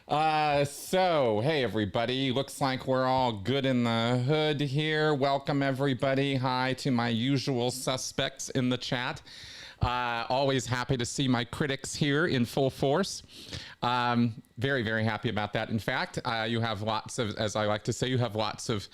So, hey everybody, looks like we're all good in the hood here. Welcome everybody. Hi to my usual suspects in the chat. Always happy to see my critics here in full force. Very, very happy about that. In fact, you have lots of, as I like to say, you have lots of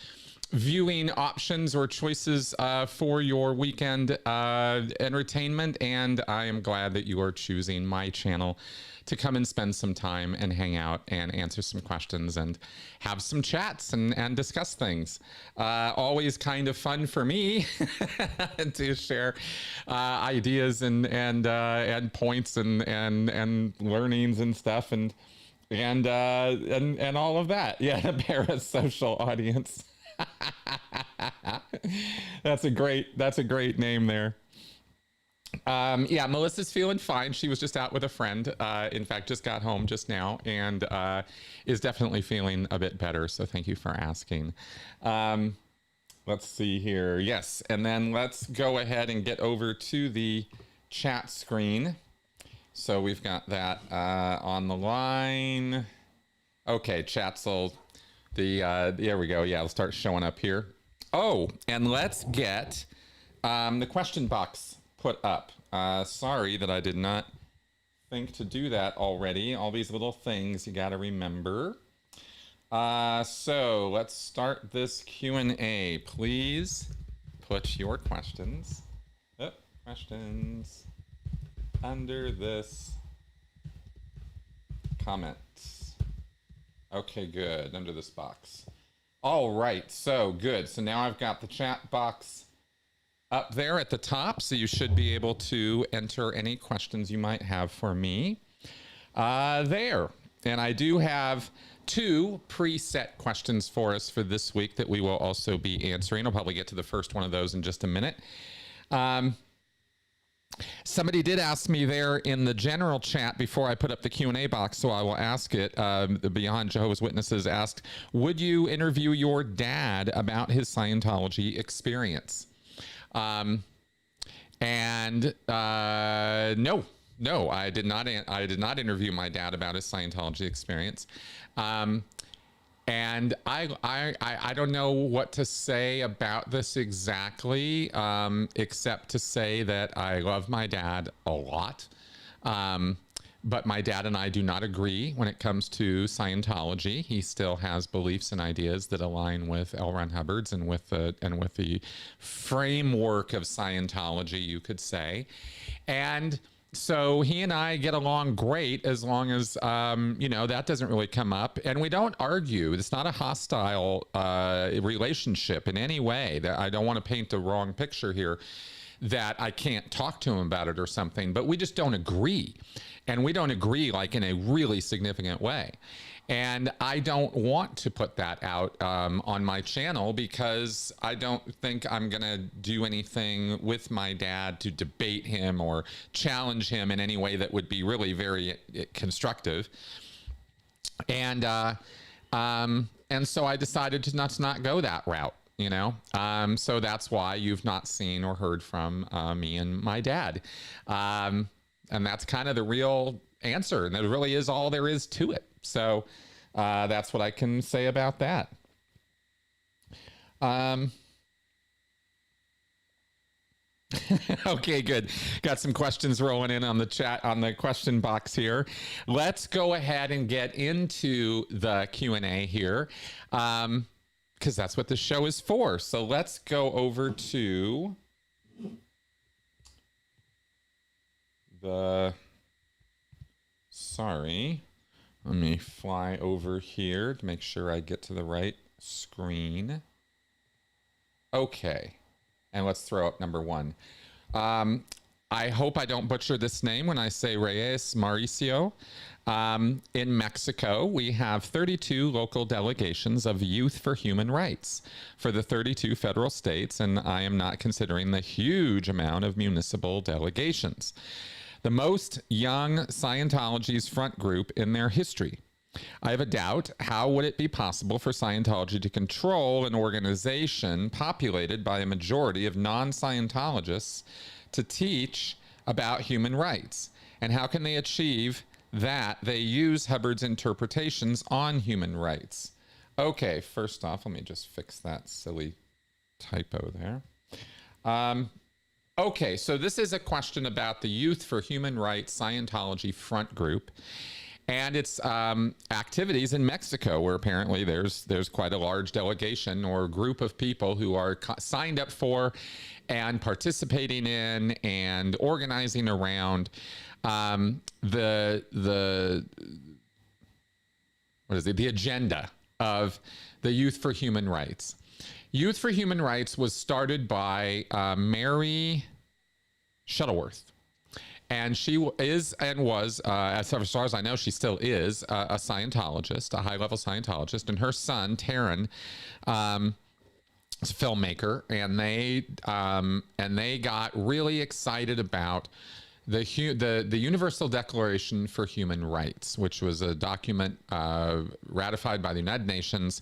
viewing options or choices for your weekend entertainment, and I am glad that you are choosing my channel to come and spend some time and hang out and answer some questions and have some chats and discuss things. Always kind of fun for me to share ideas and points and learnings and stuff and all of that. Yeah, a parasocial audience. That's a great name there. Yeah, Melissa's feeling fine. She was just out with a friend. In fact, just got home just now and is definitely feeling a bit better. So thank you for asking. Let's see here. Yes, and then let's go ahead and get over to the chat screen. So we've got that on the line. Okay, chats will... there we go. Yeah, it'll start showing up here. Oh, and let's get the question box put up. Sorry that I did not think to do that already. All these little things you got to remember. So let's start this Q&A. Please put your questions under this comment. Okay, good. Under this box. All right, so good. So now I've got the chat box up there at the top, so you should be able to enter any questions you might have for me there. And I do have two preset questions for us for this week that we will also be answering. I'll probably get to the first one of those in just a minute. Somebody did ask me there in the general chat before I put up the Q&A box, so I will ask it. Beyond Jehovah's Witnesses asked, would you interview your dad about his Scientology experience? No, I did not interview my dad about his Scientology experience. And I don't know what to say about this exactly, except to say that I love my dad a lot. But my dad and I do not agree when it comes to Scientology. He still has beliefs and ideas that align with L. Ron Hubbard's and with the framework of Scientology, you could say. And so he and I get along great as long as, that doesn't really come up. And we don't argue. It's not a hostile relationship in any way. That I don't want to paint the wrong picture here that I can't talk to him about it or something, but we just don't agree. And we don't agree like in a really significant way. And I don't want to put that out on my channel because I don't think I'm going to do anything with my dad to debate him or challenge him in any way that would be really very constructive. And so I decided to not go that route. So that's why you've not seen or heard from me and my dad. And that's kind of the real answer. And that really is all there is to it. So that's what I can say about that. Okay, good. Got some questions rolling in on the chat, on the question box here. Let's go ahead and get into the Q&A here. Because that's what the show is for. So let's go over to sorry, let me fly over here to make sure I get to the right screen. Okay, and let's throw up number one. I hope I don't butcher this name when I say Reyes Mauricio. In Mexico, we have 32 local delegations of Youth for Human Rights for the 32 federal states, and I am not considering the huge amount of municipal delegations. The most young Scientology's front group in their history. I have a doubt, how would it be possible for Scientology to control an organization populated by a majority of non-Scientologists to teach about human rights? And how can they achieve that they use Hubbard's interpretations on human rights. Okay, first off, let me just fix that silly typo there. Okay, so this is a question about the Youth for Human Rights Scientology Front Group and its activities in Mexico, where apparently there's quite a large delegation or group of people who are signed up for and participating in and organizing around the agenda of the Youth for Human Rights. Youth for Human Rights was started by Mary Shuttleworth. And she is and was, as far as I know, she still is a Scientologist, a high-level Scientologist. And her son, Taryn, is a filmmaker. And they got really excited about the Universal Declaration for Human Rights, which was a document ratified by the United Nations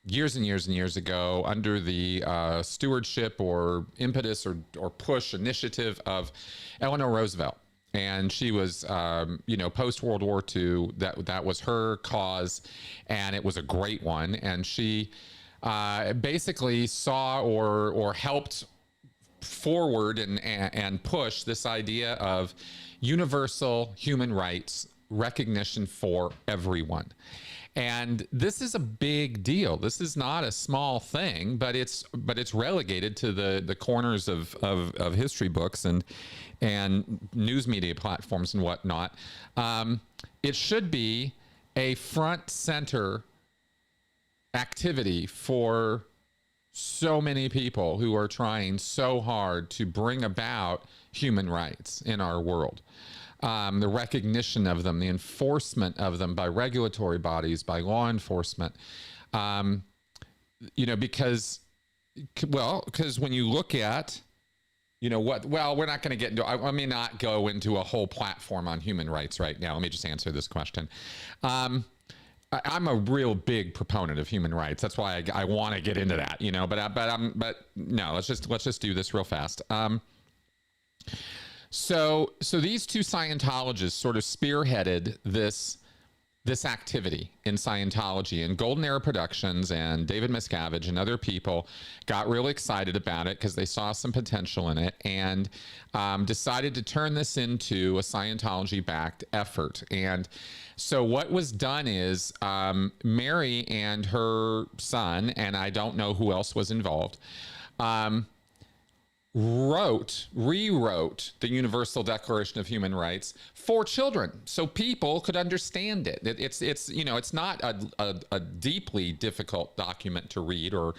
years and years and years ago under the stewardship or impetus or push initiative of Eleanor Roosevelt. And she was, post World War II, that was her cause, and it was a great one. And she basically saw or helped forward and push this idea of universal human rights recognition for everyone. And this is a big deal. This is not a small thing, but it's relegated to the corners of history books and news media platforms and whatnot. It should be a front center activity for so many people who are trying so hard to bring about human rights in our world. The recognition of them, the enforcement of them by regulatory bodies, by law enforcement, because when you look at, we're not going to get into, I may not go into a whole platform on human rights right now. Let me just answer this question. I'm a real big proponent of human rights. That's why I want to get into that, but no, let's just do this real fast. So these two Scientologists sort of spearheaded this activity in Scientology, and Golden Era Productions and David Miscavige and other people got really excited about it because they saw some potential in it and decided to turn this into a Scientology-backed effort. And so what was done is Mary and her son, and I don't know who else was involved, rewrote the Universal Declaration of Human Rights for children, so people could understand it. It's not a deeply difficult document to read or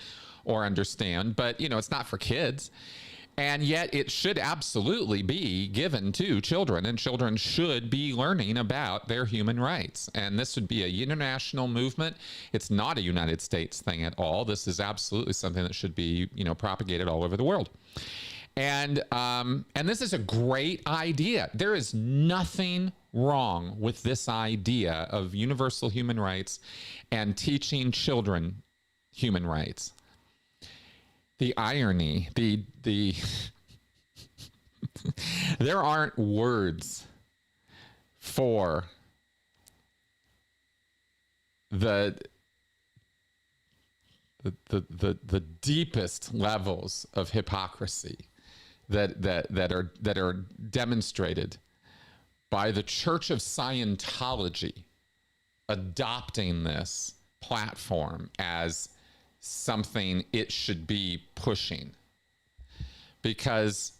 understand, but it's not for kids, and yet it should absolutely be given to children, and children should be learning about their human rights. And this would be an international movement. It's not a United States thing at all. This is absolutely something that should be propagated all over the world. And this is a great idea. There is nothing wrong with this idea of universal human rights and teaching children human rights. The irony, there aren't words for the deepest levels of hypocrisy that are demonstrated by the Church of Scientology adopting this platform as something it should be pushing. Because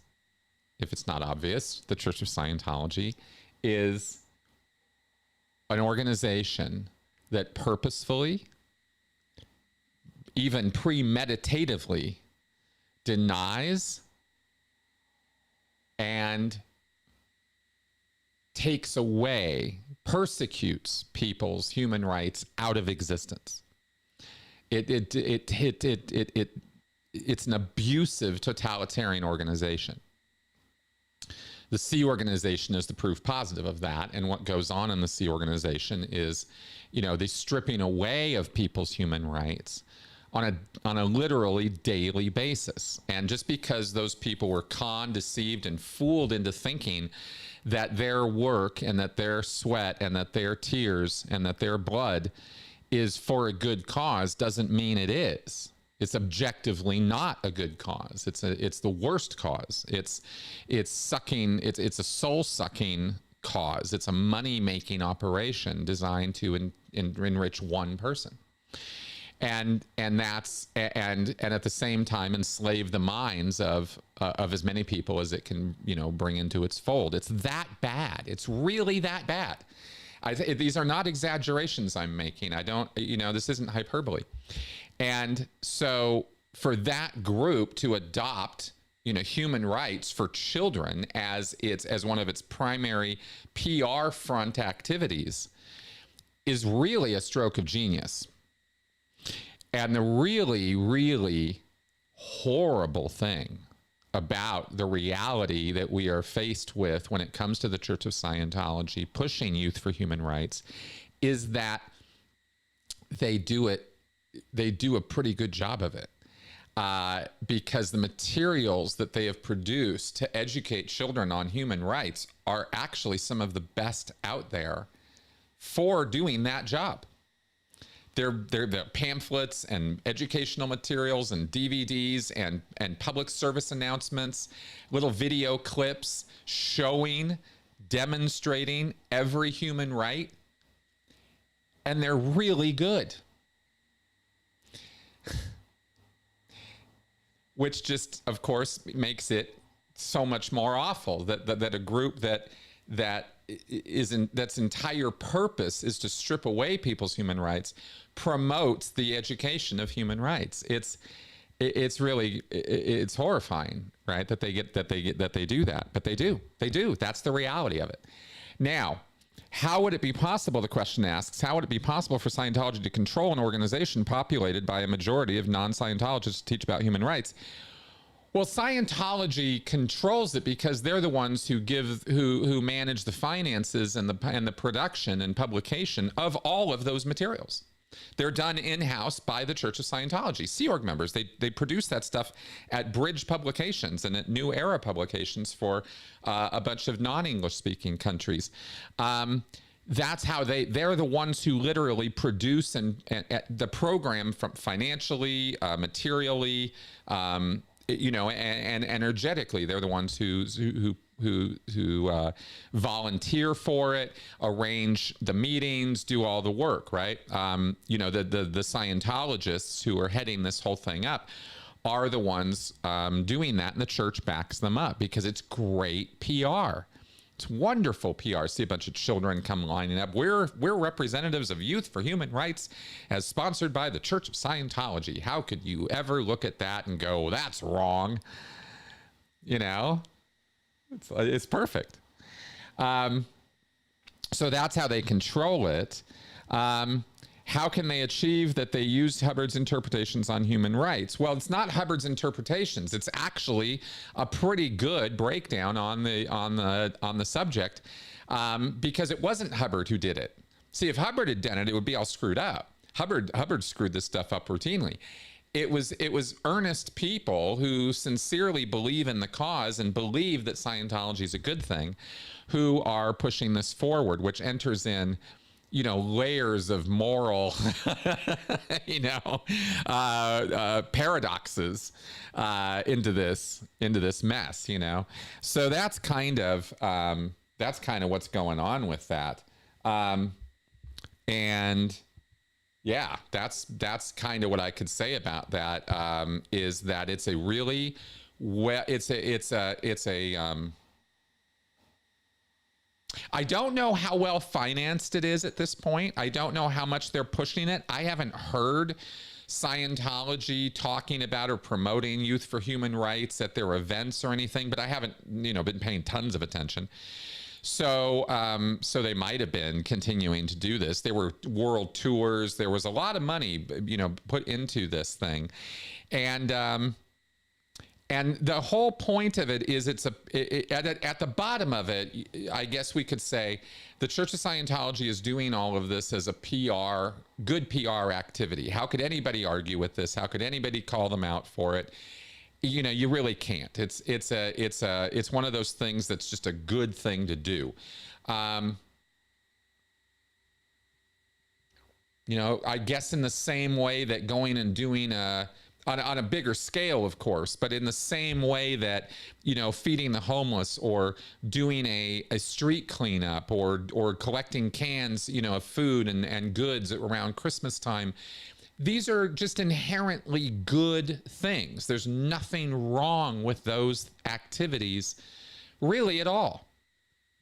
if it's not obvious, the Church of Scientology is an organization that purposefully, even premeditatively, denies and takes away, persecutes people's human rights out of existence. It's an abusive totalitarian organization. The Sea Organization is the proof positive of that. And what goes on in the Sea Organization is, the stripping away of people's human rights on a literally daily basis. And just because those people were conned, deceived, and fooled into thinking that their work and that their sweat and that their tears and that their blood is for a good cause doesn't mean it is. It's objectively not a good cause. It's the worst cause. It's sucking. It's a soul sucking cause. It's a money making operation designed to enrich one person, and at the same time enslave the minds of as many people as it can bring into its fold. It's that bad. It's really that bad. These are not exaggerations I'm making. I don't. This isn't hyperbole. And so for that group to adopt, human rights for children as one of its primary PR front activities is really a stroke of genius. And the really, really horrible thing about the reality that we are faced with when it comes to the Church of Scientology pushing youth for human rights is that they do a pretty good job of it, because the materials that they have produced to educate children on human rights are actually some of the best out there for doing that job. They're the pamphlets and educational materials and DVDs and public service announcements, little video clips showing, demonstrating every human right, and they're really good. Which just, of course, makes it so much more awful that a group that's entire purpose is to strip away people's human rights promotes the education of human rights. It's really horrifying, right? That they do that, but they do. That's the reality of it. Now, how would it be possible, the question asks, how would it be possible for Scientology to control an organization populated by a majority of non-Scientologists to teach about human rights? Well, Scientology controls it because they're the ones who manage the finances and the production and publication of all of those materials. They're done in-house by the Church of Scientology. Sea Org members, they produce that stuff at Bridge Publications and at New Era Publications for a bunch of non-English speaking countries. That's how they're the ones who literally produce and the program from financially, materially, and energetically. They're the ones who volunteer for it, arrange the meetings, do all the work, right? The Scientologists who are heading this whole thing up are the ones doing that, and the church backs them up because it's great PR. It's wonderful PR. See a bunch of children come lining up. We're representatives of Youth for Human Rights, as sponsored by the Church of Scientology. How could you ever look at that and go, that's wrong? It's perfect. So that's how they control it. How can they achieve that they use Hubbard's interpretations on human rights? Well, it's not Hubbard's interpretations. It's actually a pretty good breakdown on the subject, because it wasn't Hubbard who did it. See, if Hubbard had done it, it would be all screwed up. Hubbard screwed this stuff up routinely. It was earnest people who sincerely believe in the cause and believe that Scientology is a good thing, who are pushing this forward, which enters in layers of moral, paradoxes into this mess, So that's kind of what's going on with that, and yeah, that's kind of what I could say about that. Is that it's a really I don't know how well financed it is at this point. I don't know how much they're pushing it. I haven't heard Scientology talking about or promoting Youth for Human Rights at their events or anything, but I haven't, been paying tons of attention. So they might have been continuing to do this. There were world tours. There was a lot of money, put into this thing. And And the whole point of it is at the bottom of it, I guess we could say the Church of Scientology is doing all of this as a good PR activity. How could anybody argue with this? How could anybody call them out for it? You know, you really can't. It's one of those things that's just a good thing to do. You know, I guess in the same way that going and doing on a bigger scale, of course, but in the same way that, you know, feeding the homeless or doing a street cleanup or collecting cans, you know, of food and goods around Christmas time. These are just inherently good things. There's nothing wrong with those activities really at all.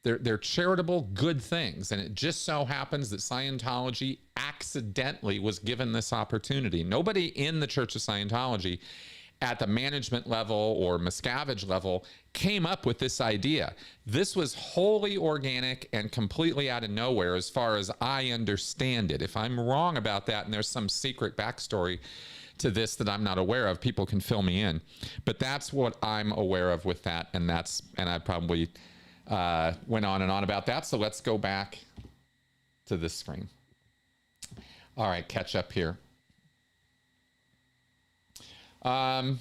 They're charitable, good things. And it just so happens that Scientology accidentally was given this opportunity. Nobody in the Church of Scientology at the management level or Miscavige level came up with this idea. This was wholly organic and completely out of nowhere as far as I understand it. If I'm wrong about that and there's some secret backstory to this that I'm not aware of, people can fill me in. But that's what I'm aware of with that. And I probably went on and on about that. So let's go back to this screen. All right, catch up here. Now,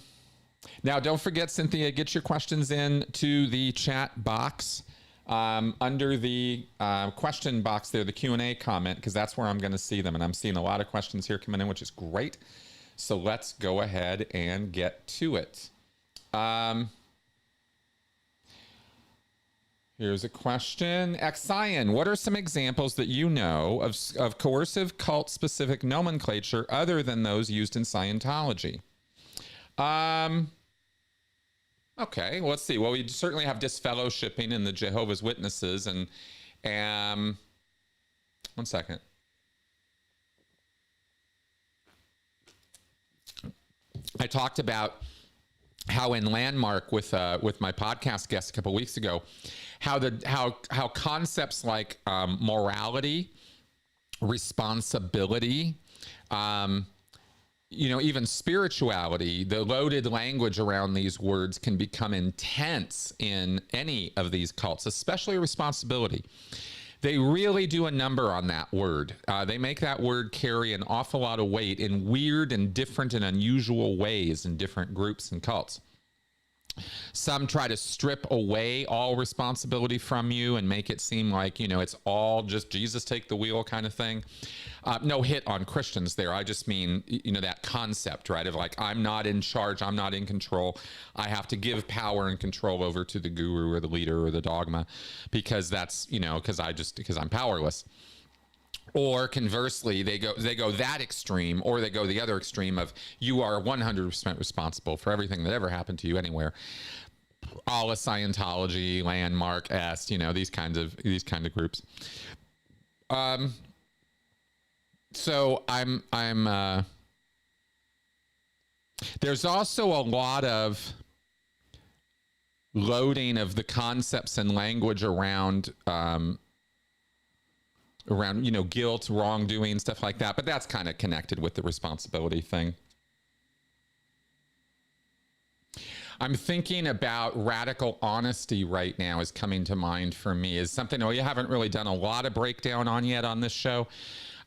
don't forget, Cynthia, get your questions in to the chat box under the question box there, the Q&A comment, because that's where I'm going to see them. And I'm seeing a lot of questions here coming in, which is great. So let's go ahead and get to it. Here's a question. Xion, what are some examples that you know of coercive cult-specific nomenclature other than those used in Scientology? Okay, well, let's see. Well, we certainly have disfellowshipping in the Jehovah's Witnesses. And one second. I talked about how in Landmark with my podcast guest a couple of weeks ago, how concepts like morality, responsibility, you know, even spirituality, the loaded language around these words can become intense in any of these cults, especially responsibility. They really do a number on that word. They make that word carry an awful lot of weight in weird and different and unusual ways in different groups and cults. Some try to strip away all responsibility from you and make it seem like, you know, it's all just Jesus take the wheel kind of thing. No hit on Christians there. I just mean, you know, that concept, right, of like, I'm not in charge, I'm not in control. I have to give power and control over to the guru or the leader or the dogma because that's, you know, because I'm powerless. Or conversely, they go that extreme, or they go the other extreme of you are 100% responsible for everything that ever happened to you anywhere. All of Scientology, Landmark, you know, these kind of groups. So I'm there's also a lot of loading of the concepts and language around, you know, guilt, wrongdoing, stuff like that. But that's kind of connected with the responsibility thing. I'm thinking about radical honesty right now is coming to mind for me. Is something you haven't really done a lot of breakdown on yet on this show.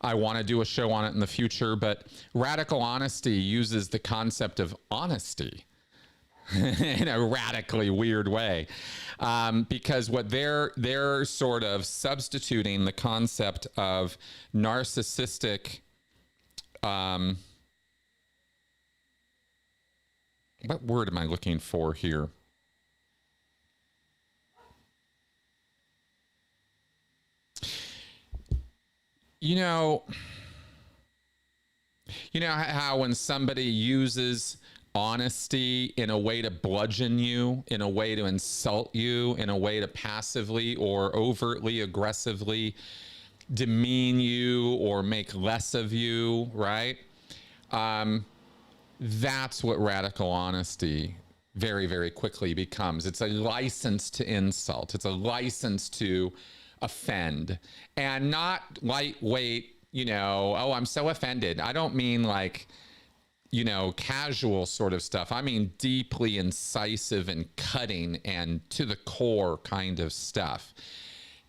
I want to do a show on it in the future, but radical honesty uses the concept of honesty in a radically weird way, because what they're sort of substituting the concept of narcissistic, what word am I looking for here? You know how when somebody uses honesty in a way to bludgeon you, in a way to insult you, in a way to passively or overtly aggressively demean you or make less of you, right? That's what radical honesty very, very quickly becomes. It's a license to insult. It's a license to offend, and not lightweight, you know, oh, I'm so offended. I don't mean like you know, casual sort of stuff. I mean, deeply incisive and cutting and to the core kind of stuff.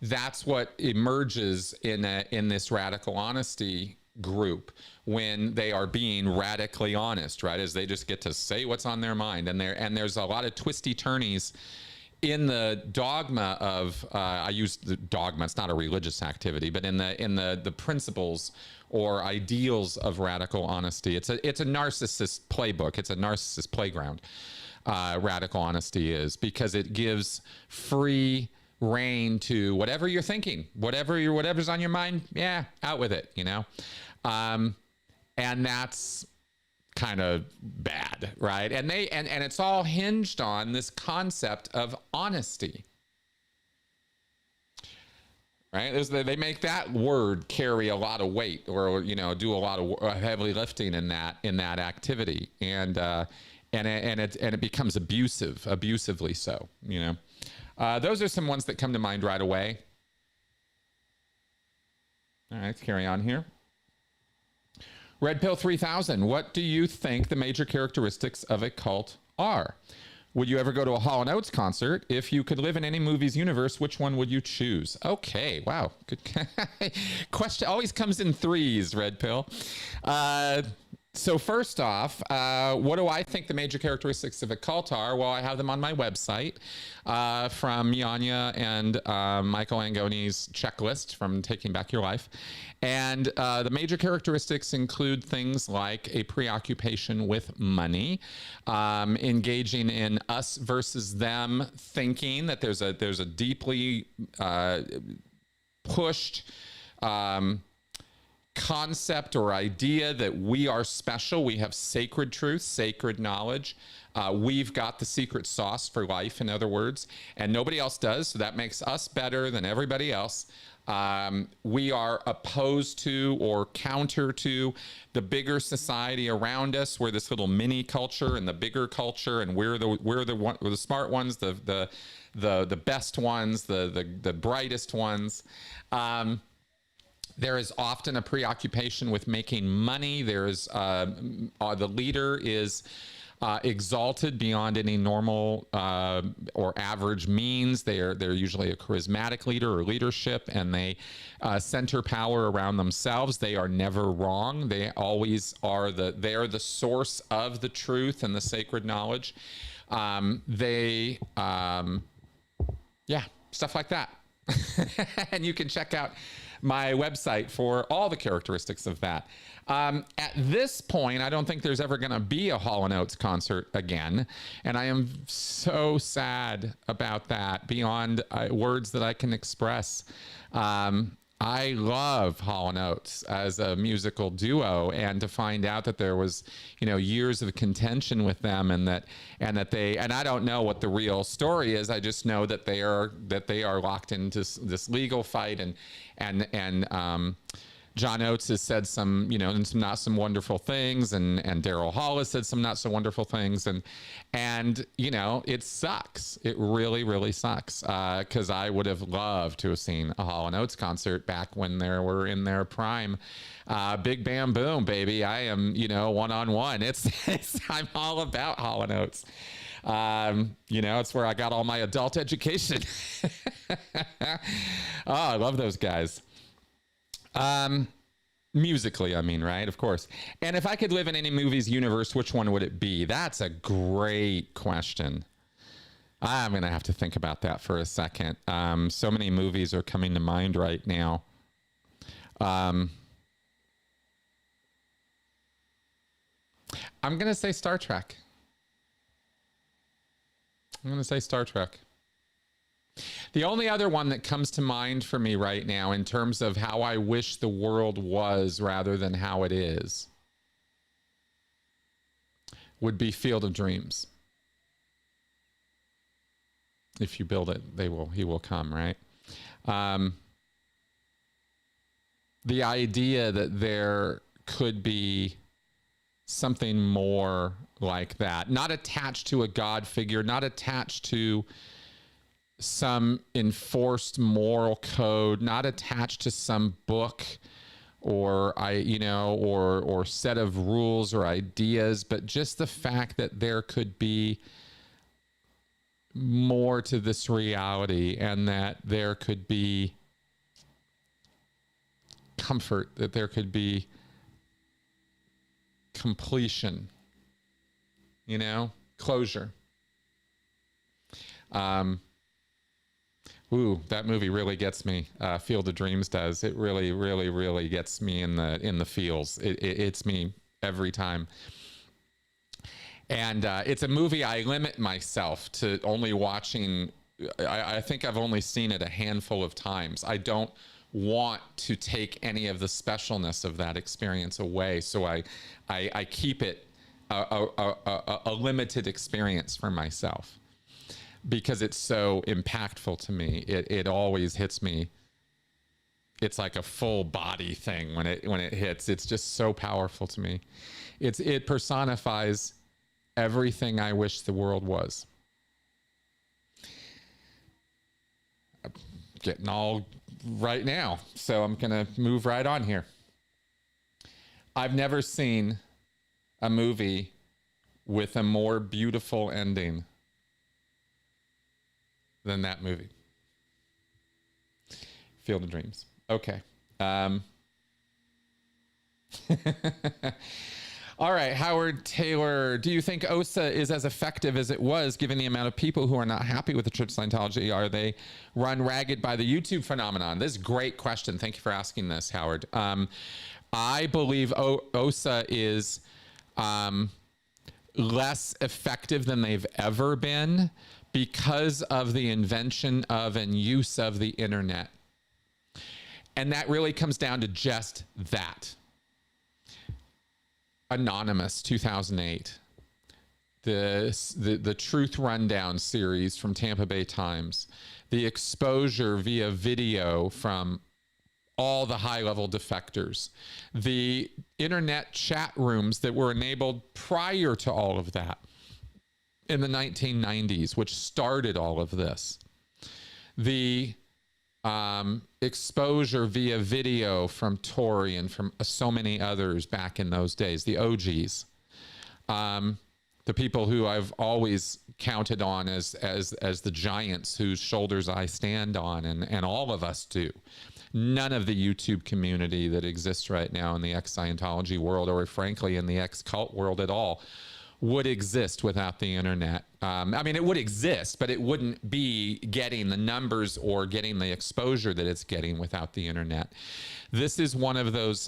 That's what emerges in this radical honesty group when they are being radically honest, right? As they just get to say what's on their mind, and there's a lot of twisty turnies in the dogma of I use the dogma, it's not a religious activity, but in the principles or ideals of radical honesty. It's a narcissist playbook. It's a narcissist playground. Radical honesty is, because it gives free reign to whatever you're thinking, whatever's on your mind. Yeah, out with it, you know. And that's kind of bad, right? And it's all hinged on this concept of honesty, right? They make that word carry a lot of weight, or, you know, do a lot of heavy lifting in that activity, and it becomes abusively so, you know. Those are some ones that come to mind right away. All right, let's carry on here. Red Pill 3000, what do you think the major characteristics of a cult are? Would you ever go to a Hall & Oates concert? If you could live in any movie's universe, which one would you choose? Okay, wow. Good question. Always comes in threes, Red Pill. So first off, what do I think the major characteristics of a cult are? Well, I have them on my website from Yanya and Michael Angoni's checklist from Taking Back Your Life. And the major characteristics include things like a preoccupation with money, engaging in us versus them thinking, that there's a deeply pushed concept or idea that we are special. We have sacred truth, sacred knowledge. We've got the secret sauce for life, in other words, and nobody else does. So that makes us better than everybody else. We are opposed to or counter to the bigger society around us. We're this little mini culture and the bigger culture, and we're the smart ones, the best ones, the brightest ones. There is often a preoccupation with making money. There is the leader is exalted beyond any normal or average means. They're usually a charismatic leader or leadership, and they center power around themselves. They are never wrong. They always are they're the source of the truth and the sacred knowledge. Yeah, stuff like that. And you can check out my website for all the characteristics of that. At this point, I don't think there's ever going to be a Hall & Oates concert again. And I am so sad about that beyond words that I can express. I love Hall & Oates as a musical duo, and to find out that there was, you know, years of contention with them, and I don't know what the real story is. I just know that they are locked into this legal fight, and John Oates has said some, you know, not some wonderful things, and Daryl Hall has said some not so wonderful things, and you know, it sucks. It really, really sucks, because I would have loved to have seen a Hall & Oates concert back when they were in their prime. Big Bam Boom, baby. I am, you know, one-on-one. I'm all about Hall & Oates. You know, it's where I got all my adult education. Oh, I love those guys. Musically, I mean, right? Of course. And if I could live in any movie's universe, which one would it be? That's a great question. I'm going to have to think about that for a second. So many movies are coming to mind right now. I'm going to say Star Trek. I'm going to say Star Trek. The only other one that comes to mind for me right now in terms of how I wish the world was rather than how it is would be Field of Dreams. If you build it, he will come, right? The idea that there could be something more like that, not attached to a God figure, not attached to some enforced moral code, not attached to some book or set of rules or ideas, but just the fact that there could be more to this reality, and that there could be comfort, that there could be completion, closure. Ooh, that movie really gets me. Field of Dreams does. It really, really, really gets me in the feels. It's me every time. And it's a movie I limit myself to only watching. I think I've only seen it a handful of times. I don't want to take any of the specialness of that experience away, so I keep it a limited experience for myself, because it's so impactful to me. It always hits me. It's like a full body thing when it hits. It's just so powerful to me. It personifies everything I wish the world was. I'm getting all right now, so I'm gonna move right on here. I've never seen a movie with a more beautiful ending than that movie. Field of Dreams. Okay. All right, Howard Taylor, do you think OSA is as effective as it was, given the amount of people who are not happy with the Church of Scientology? Are they run ragged by the YouTube phenomenon? This is a great question. Thank you for asking this, Howard. I believe OSA is less effective than they've ever been because of the invention of and use of the internet. And that really comes down to just that. Anonymous, 2008. The Truth Rundown series from Tampa Bay Times. The exposure via video from all the high-level defectors. The internet chat rooms that were enabled prior to all of that in the 1990s, which started all of this. The exposure via video from Tory and from so many others back in those days, the OGs, the people who I've always counted on as the giants whose shoulders I stand on, and all of us do. None of the YouTube community that exists right now in the ex-Scientology world, or frankly in the ex-cult world at all, would exist without the internet. I mean, it would exist, but it wouldn't be getting the numbers or getting the exposure that it's getting without the internet. This is one of those.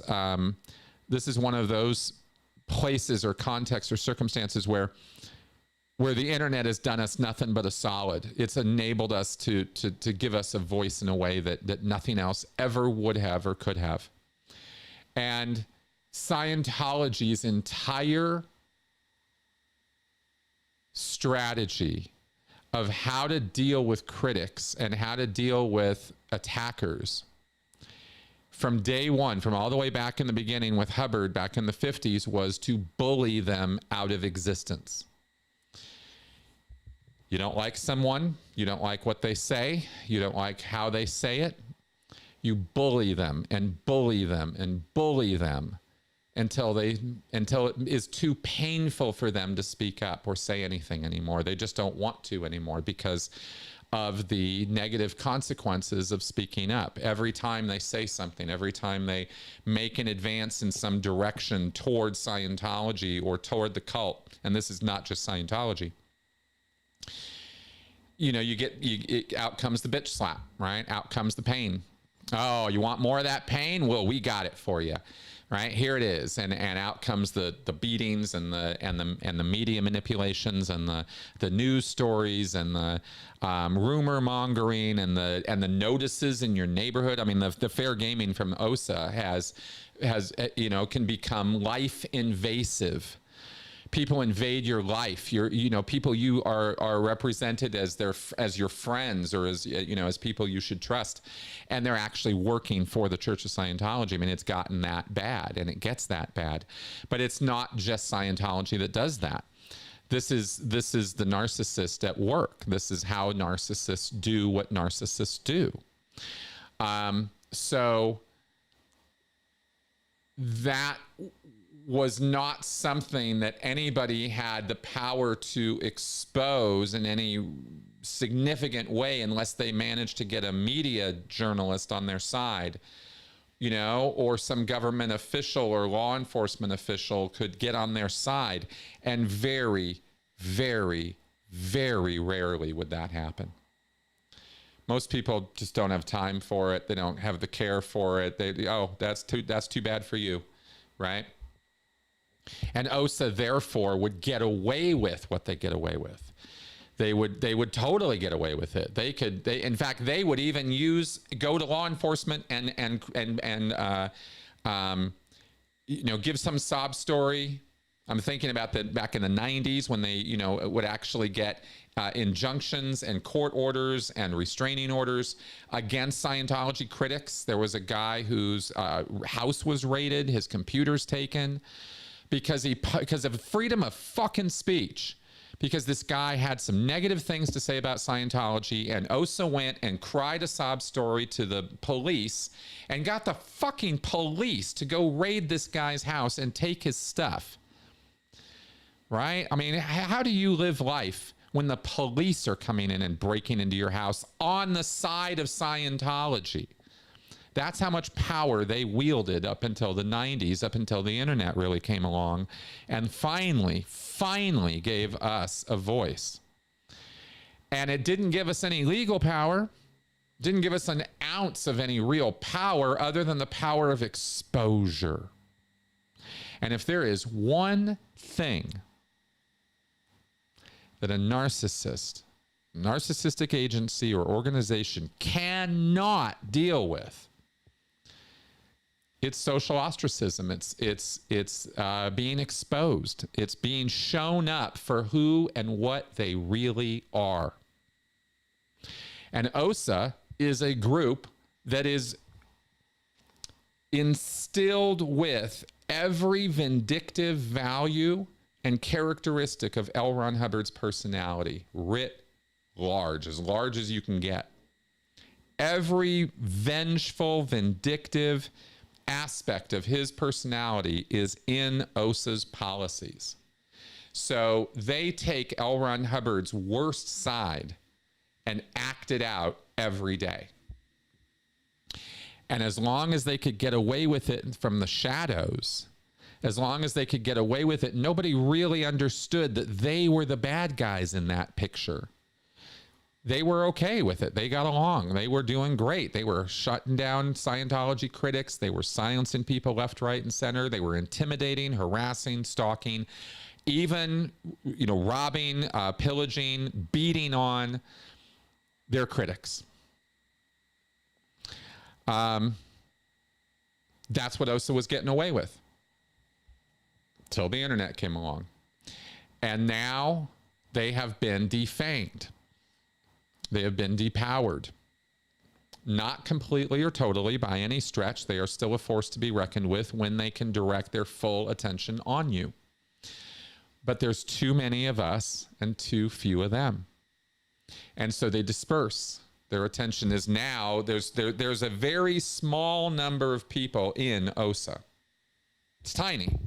This is one of those places or contexts or circumstances where the internet has done us nothing but a solid. It's enabled us to give us a voice in a way that nothing else ever would have or could have. And Scientology's entire strategy of how to deal with critics and how to deal with attackers from day one, from all the way back in the beginning with Hubbard back in the 50s, was to bully them out of existence. You don't like someone, you don't like what they say, you don't like how they say it, you bully them and bully them and bully them until it is too painful for them to speak up or say anything anymore. They just don't want to anymore because of the negative consequences of speaking up. Every time they say something, every time they make an advance in some direction toward Scientology or toward the cult, and this is not just Scientology, out comes the bitch slap, right? Out comes the pain. Oh, you want more of that pain? Well, we got it for you. Right, here it is, and out comes the beatings and the media manipulations and the news stories and the rumor mongering and the notices in your neighborhood. I mean, the fair gaming from OSA has can become life invasive. People invade your life. People you are represented as your friends or as people you should trust, and they're actually working for the Church of Scientology. I mean, it's gotten that bad, and it gets that bad. But it's not just Scientology that does that. This is the narcissist at work. This is how narcissists do what narcissists do. So that was not something that anybody had the power to expose in any significant way unless they managed to get a media journalist on their side, you know, or some government official or law enforcement official could get on their side. And very, very, very rarely would that happen. Most people just don't have time for it. They don't have the care for it. They, oh, that's too bad for you, right? And OSA therefore would get away with what they get away with. They would totally get away with it. In fact, they would even go to law enforcement and you know, give some sob story. I'm thinking about back in the 90s when they, you know, would actually get injunctions and court orders and restraining orders against Scientology critics. There was a guy whose house was raided, his computers taken, because of freedom of fucking speech. Because this guy had some negative things to say about Scientology, and OSA went and cried a sob story to the police and got the fucking police to go raid this guy's house and take his stuff. Right? I mean, how do you live life when the police are coming in and breaking into your house on the side of Scientology? That's how much power they wielded up until the 90s, up until the internet really came along and finally gave us a voice. And it didn't give us any legal power, didn't give us an ounce of any real power other than the power of exposure. And if there is one thing that a narcissistic agency or organization cannot deal with, it's social ostracism. It's being exposed. It's being shown up for who and what they really are. And OSA is a group that is instilled with every vindictive value and characteristic of L. Ron Hubbard's personality, writ large as you can get. Every vengeful, vindictive aspect of his personality is in OSA's policies. So they take L. Ron Hubbard's worst side and act it out every day. And as long as they could get away with it from the shadows, as long as they could get away with it, nobody really understood that they were the bad guys in that picture. They were okay with it. They got along. They were doing great. They were shutting down Scientology critics. They were silencing people left, right, and center. They were intimidating, harassing, stalking, even, you know, robbing, pillaging, beating on their critics. That's what OSA was getting away with till the internet came along. And now they have been defanged. They have been depowered. Not completely or totally by any stretch. They are still a force to be reckoned with when they can direct their full attention on you. But there's too many of us and too few of them. And so they disperse. Their attention is now, there's a very small number of people in OSA. It's tiny.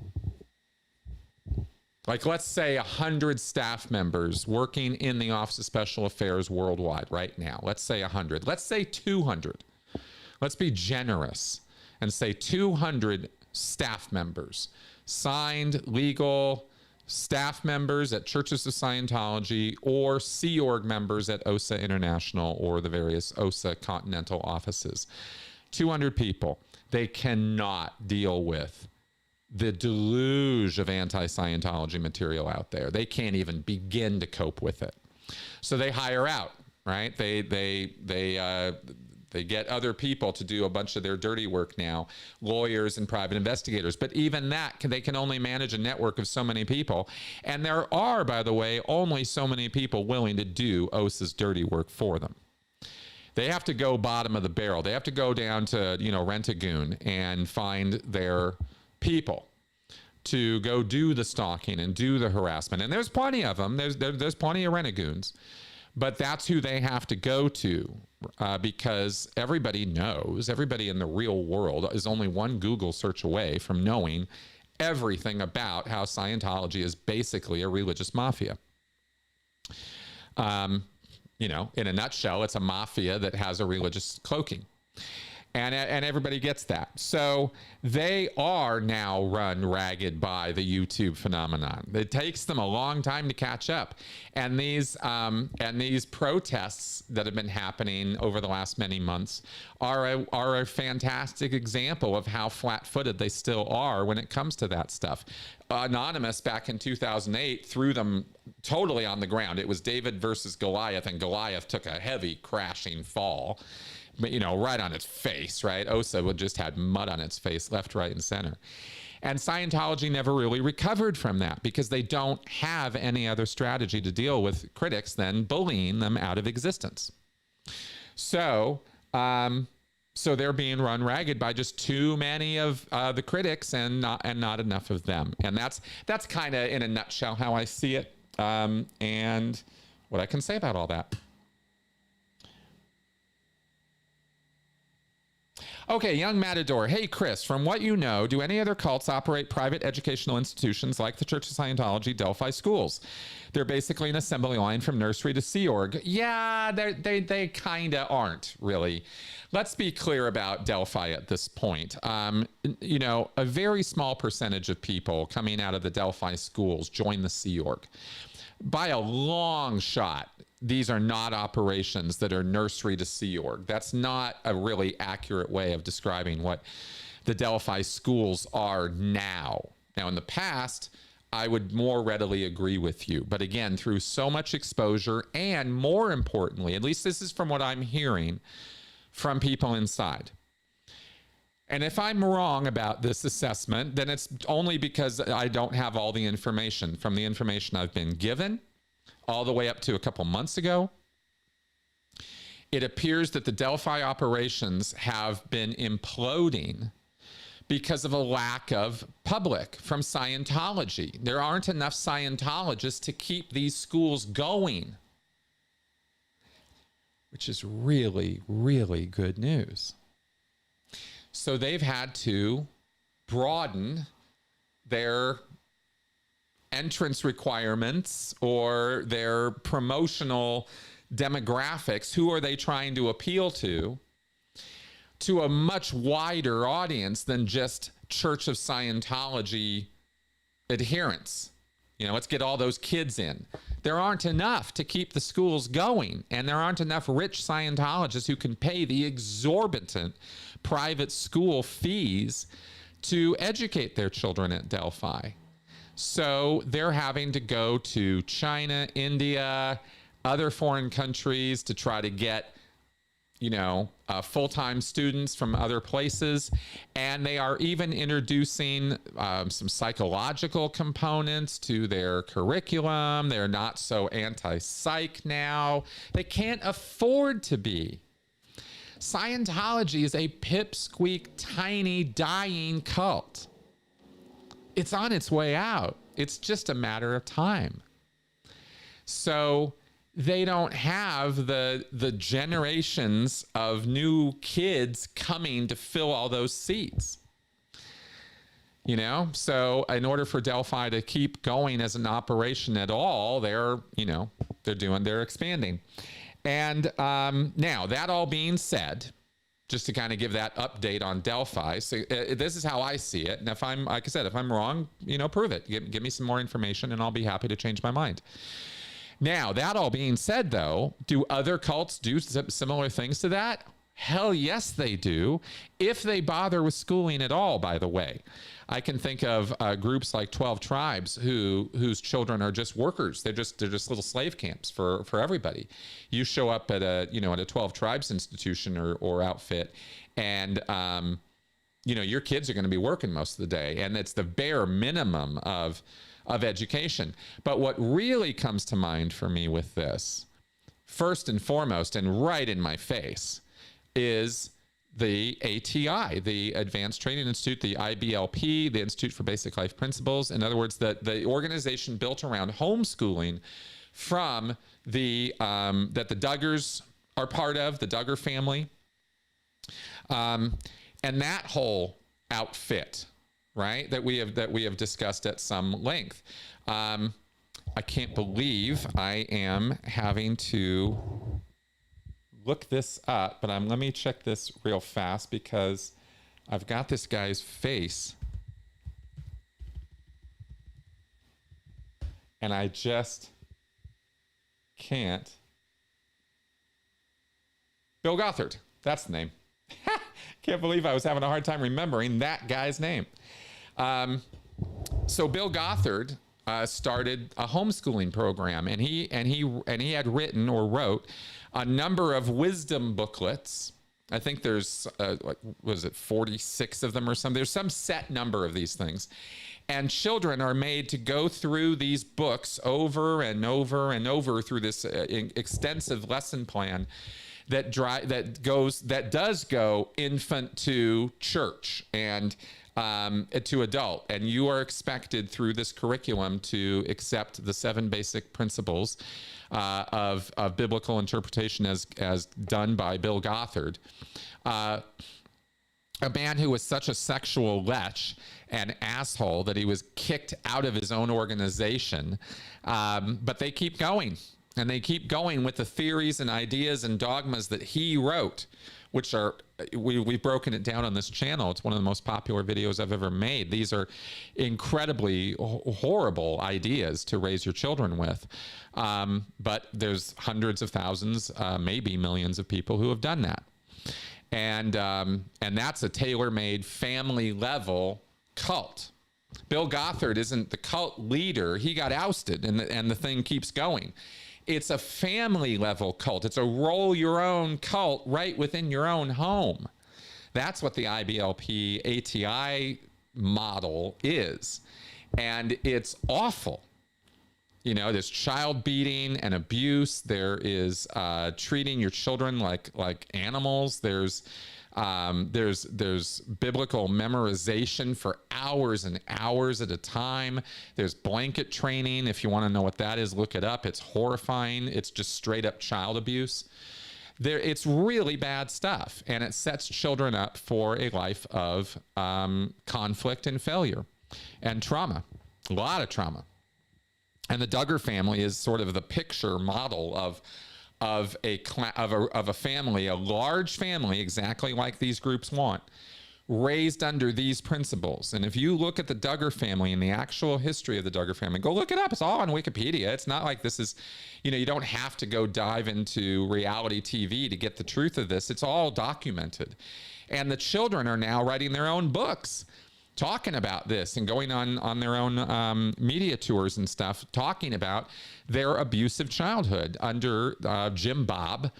Like, let's say 100 staff members working in the Office of Special Affairs worldwide right now. Let's say 100. Let's say 200. Let's be generous and say 200 staff members, signed legal staff members at Churches of Scientology or Sea Org members at OSA International or the various OSA continental offices. 200 people. They cannot deal with the deluge of anti-Scientology material out there. They can't even begin to cope with it. So they hire out, right? They get other people to do a bunch of their dirty work now, lawyers and private investigators. But even that, they can only manage a network of so many people. And there are, by the way, only so many people willing to do OSA's dirty work for them. They have to go bottom of the barrel. They have to go down to, you know, Rent-A-Goon and find their people to go do the stalking and do the harassment. And there's plenty of them. There's plenty of Rent-A-Goons. But that's who they have to go to because everybody knows, everybody in the real world is only one Google search away from knowing everything about how Scientology is basically a religious mafia. You know, in a nutshell, it's a mafia that has a religious cloaking. And everybody gets that. So they are now run ragged by the YouTube phenomenon. It takes them a long time to catch up. And these protests that have been happening over the last many months are a fantastic example of how flat-footed they still are when it comes to that stuff. Anonymous back in 2008 threw them totally on the ground. It was David versus Goliath, and Goliath took a heavy crashing fall. But, you know, right on its face, right? Osa would just had mud on its face, left, right, and center. And Scientology never really recovered from that because they don't have any other strategy to deal with critics than bullying them out of existence. So, so they're being run ragged by just too many of the critics and not enough of them. And that's kind of in a nutshell how I see it, and what I can say about all that. Okay, Young Matador. Hey, Chris, from what you know, do any other cults operate private educational institutions like the Church of Scientology, Delphi schools? They're basically an assembly line from nursery to Sea Org. Yeah, they kind of aren't, really. Let's be clear about Delphi at this point. You know, a very small percentage of people coming out of the Delphi schools join the Sea Org. By a long shot, these are not operations that are nursery to Sea Org. That's not a really accurate way of describing what the Delphi schools are now. Now, in the past, I would more readily agree with you. But again, through so much exposure, and more importantly, at least this is from what I'm hearing from people inside. And if I'm wrong about this assessment, then it's only because I don't have all the information. From the information I've been given, all the way up to a couple months ago, it appears that the Delphi operations have been imploding because of a lack of public from Scientology. There aren't enough Scientologists to keep these schools going, which is really, really good news. So they've had to broaden their entrance requirements or their promotional demographics. Who are they trying to appeal to a much wider audience than just Church of Scientology adherents? You know, let's get all those kids in. There aren't enough to keep the schools going, and there aren't enough rich Scientologists who can pay the exorbitant private school fees to educate their children at Delphi. So they're having to go to China, India, other foreign countries to try to get, you know, full-time students from other places. And they are even introducing some psychological components to their curriculum. They're not so anti-psych now. They can't afford to be. Scientology is a pipsqueak, tiny, dying cult. It's on its way out. It's just a matter of time. So they don't have the generations of new kids coming to fill all those seats. You know, so in order for Delphi to keep going as an operation at all, they're expanding. And now, that all being said, just to kind of give that update on Delphi, so this is how I see it. And if I'm, like I said, if I'm wrong, you know, prove it. Give me some more information and I'll be happy to change my mind. Now, that all being said, though, do other cults do similar things to that? Hell yes, they do. If they bother with schooling at all, by the way. I can think of groups like 12 Tribes whose children are just workers. They're just little slave camps for everybody. You show up at a 12 Tribes institution or outfit, and you know, your kids are going to be working most of the day, and it's the bare minimum of education. But what really comes to mind for me with this, first and foremost, and right in my face, is the ATI, the Advanced Training Institute, the IBLP, the Institute for Basic Life Principles. In other words, the organization built around homeschooling from that the Duggars are part of, the Duggar family. And that whole outfit, right, that we have discussed at some length. I can't believe I am having to look this up, but let me check this real fast because I've got this guy's face and I just can't. Bill Gothard, that's the name. Can't believe I was having a hard time remembering that guy's name. So Bill Gothard started a homeschooling program, and he had written or wrote a number of wisdom booklets. I think there's like, was it 46 of them or something? There's some set number of these things. And children are made to go through these books over and over and over through this extensive lesson plan that does go infant to church and to adult. And you are expected through this curriculum to accept the 7 basic principles of biblical interpretation as done by Bill Gothard. A man who was such a sexual lech and asshole that he was kicked out of his own organization. But they keep going, and they keep going with the theories and ideas and dogmas that he wrote, which are, we've broken it down on this channel. It's one of the most popular videos I've ever made. These are incredibly horrible ideas to raise your children with. But there's hundreds of thousands, maybe millions of people who have done that. And that's a tailor-made family level cult. Bill Gothard isn't the cult leader. He got ousted, and the thing keeps going. It's a family level cult. It's a roll your own cult right within your own home. That's what the IBLP ATI model is. And it's awful. You know, there's child beating and abuse. There is treating your children like animals. There's biblical memorization for hours and hours at a time. There's blanket training. If you want to know what that is, look it up. It's horrifying. It's just straight up child abuse. It's really bad stuff, and it sets children up for a life of conflict and failure and trauma, a lot of trauma. And the Duggar family is sort of the picture model of a family, a large family, exactly like these groups want, raised under these principles. And if you look at the Duggar family and the actual history of the Duggar family, go look it up. It's all on Wikipedia. It's not like this is, you don't have to go dive into reality TV to get the truth of this. It's all documented. And the children are now writing their own books, talking about this and going on their own media tours and stuff, talking about their abusive childhood under Jim Bob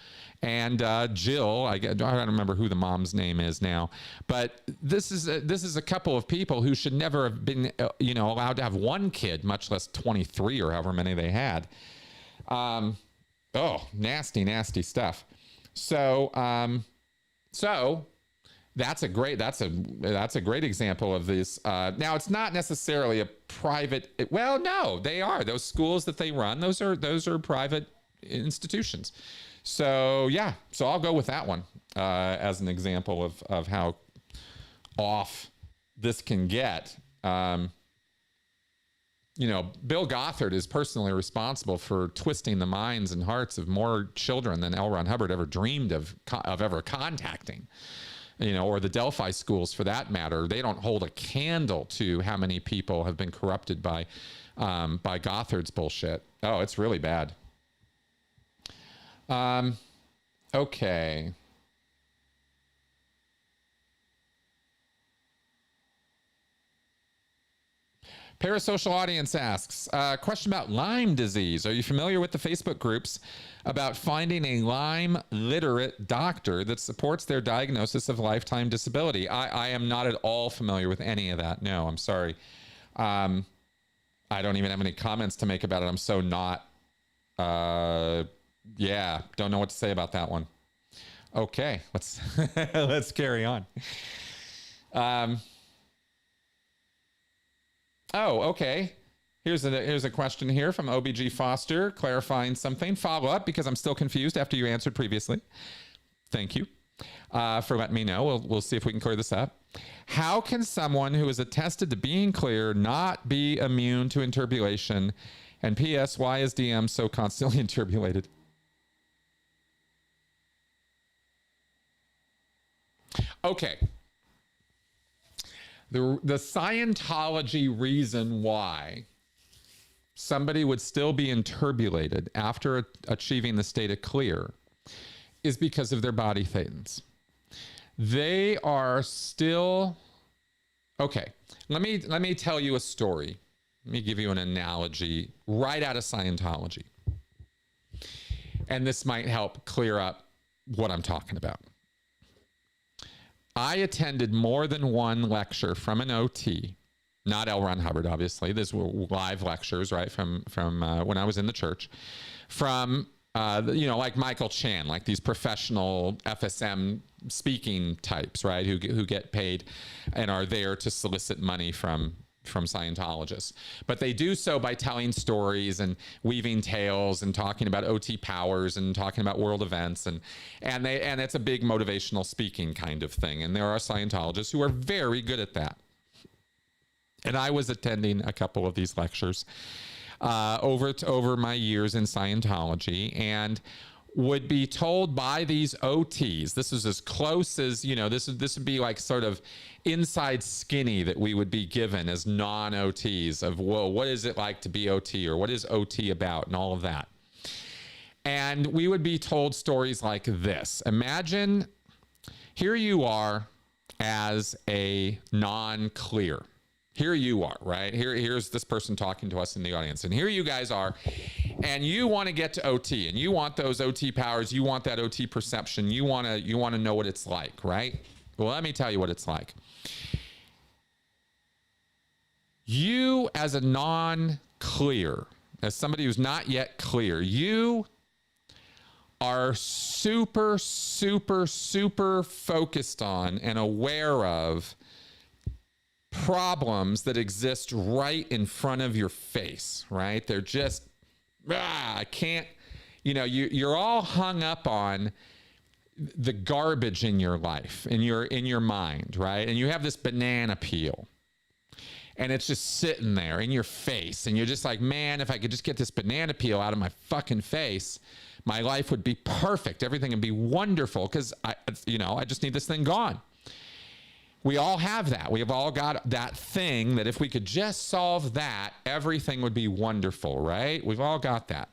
and Jill. I don't remember who the mom's name is now, but this is a couple of people who should never have been allowed to have one kid, much less 23 or however many they had. Nasty stuff. So that's a great example of this. Now, it's not necessarily a private. Well, no, they are. Those schools that they run, those are private institutions. So yeah, so I'll go with that one as an example of how off this can get. Bill Gothard is personally responsible for twisting the minds and hearts of more children than L. Ron Hubbard ever dreamed of ever contacting. Or the Delphi schools for that matter. They don't hold a candle to how many people have been corrupted by Gothard's bullshit. Oh, it's really bad. Okay. Parasocial Audience asks, question about Lyme disease. Are you familiar with the Facebook groups about finding a Lyme literate doctor that supports their diagnosis of lifetime disability? I am not at all familiar with any of that. No, I'm sorry. I don't even have any comments to make about it. I'm so not. Don't know what to say about that one. Okay, let's carry on. Okay. Here's a question here from OBG Foster, clarifying something. Follow up, because I'm still confused after you answered previously. Thank you for letting me know. We'll see if we can clear this up. How can someone who is attested to being clear not be immune to interbulation? And P.S., why is DM so constantly interbulated? Okay. The Scientology reason why somebody would still be interbulated after achieving the state of clear is because of their body thetans. They are still... Okay, let me tell you a story. Let me give you an analogy right out of Scientology. And this might help clear up what I'm talking about. I attended more than one lecture from an OT, not L. Ron Hubbard, obviously. These were live lectures, right, from when I was in the church, from, like Michael Chan, like these professional FSM speaking types, right, who get paid and are there to solicit money from Scientologists. But they do so by telling stories and weaving tales and talking about OT powers and talking about world events, and it's a big motivational speaking kind of thing. And there are Scientologists who are very good at that. And I was attending a couple of these lectures over my years in Scientology, and would be told by these OTs, this is as close as, this would be like sort of inside skinny that we would be given as non-OTs of, whoa, what is it like to be OT, or what is OT about, and all of that. And we would be told stories like this. Imagine, here you are as a non-clear. Here you are, right? Here's this person talking to us in the audience. And here you guys are, and you want to get to OT, and you want those OT powers, you want that OT perception, you want to know what it's like, right? Well, let me tell you what it's like. You, as a non-clear, as somebody who's not yet clear, you are super, super, super focused on and aware of problems that exist right in front of your face, right? They're just, I can't, you're all hung up on the garbage in your life, in your mind, right? And you have this banana peel, and it's just sitting there in your face, and you're just like, man, if I could just get this banana peel out of my fucking face, my life would be perfect. Everything would be wonderful, because I just need this thing gone. We all have that. We have all got that thing that if we could just solve that, everything would be wonderful, right? We've all got that.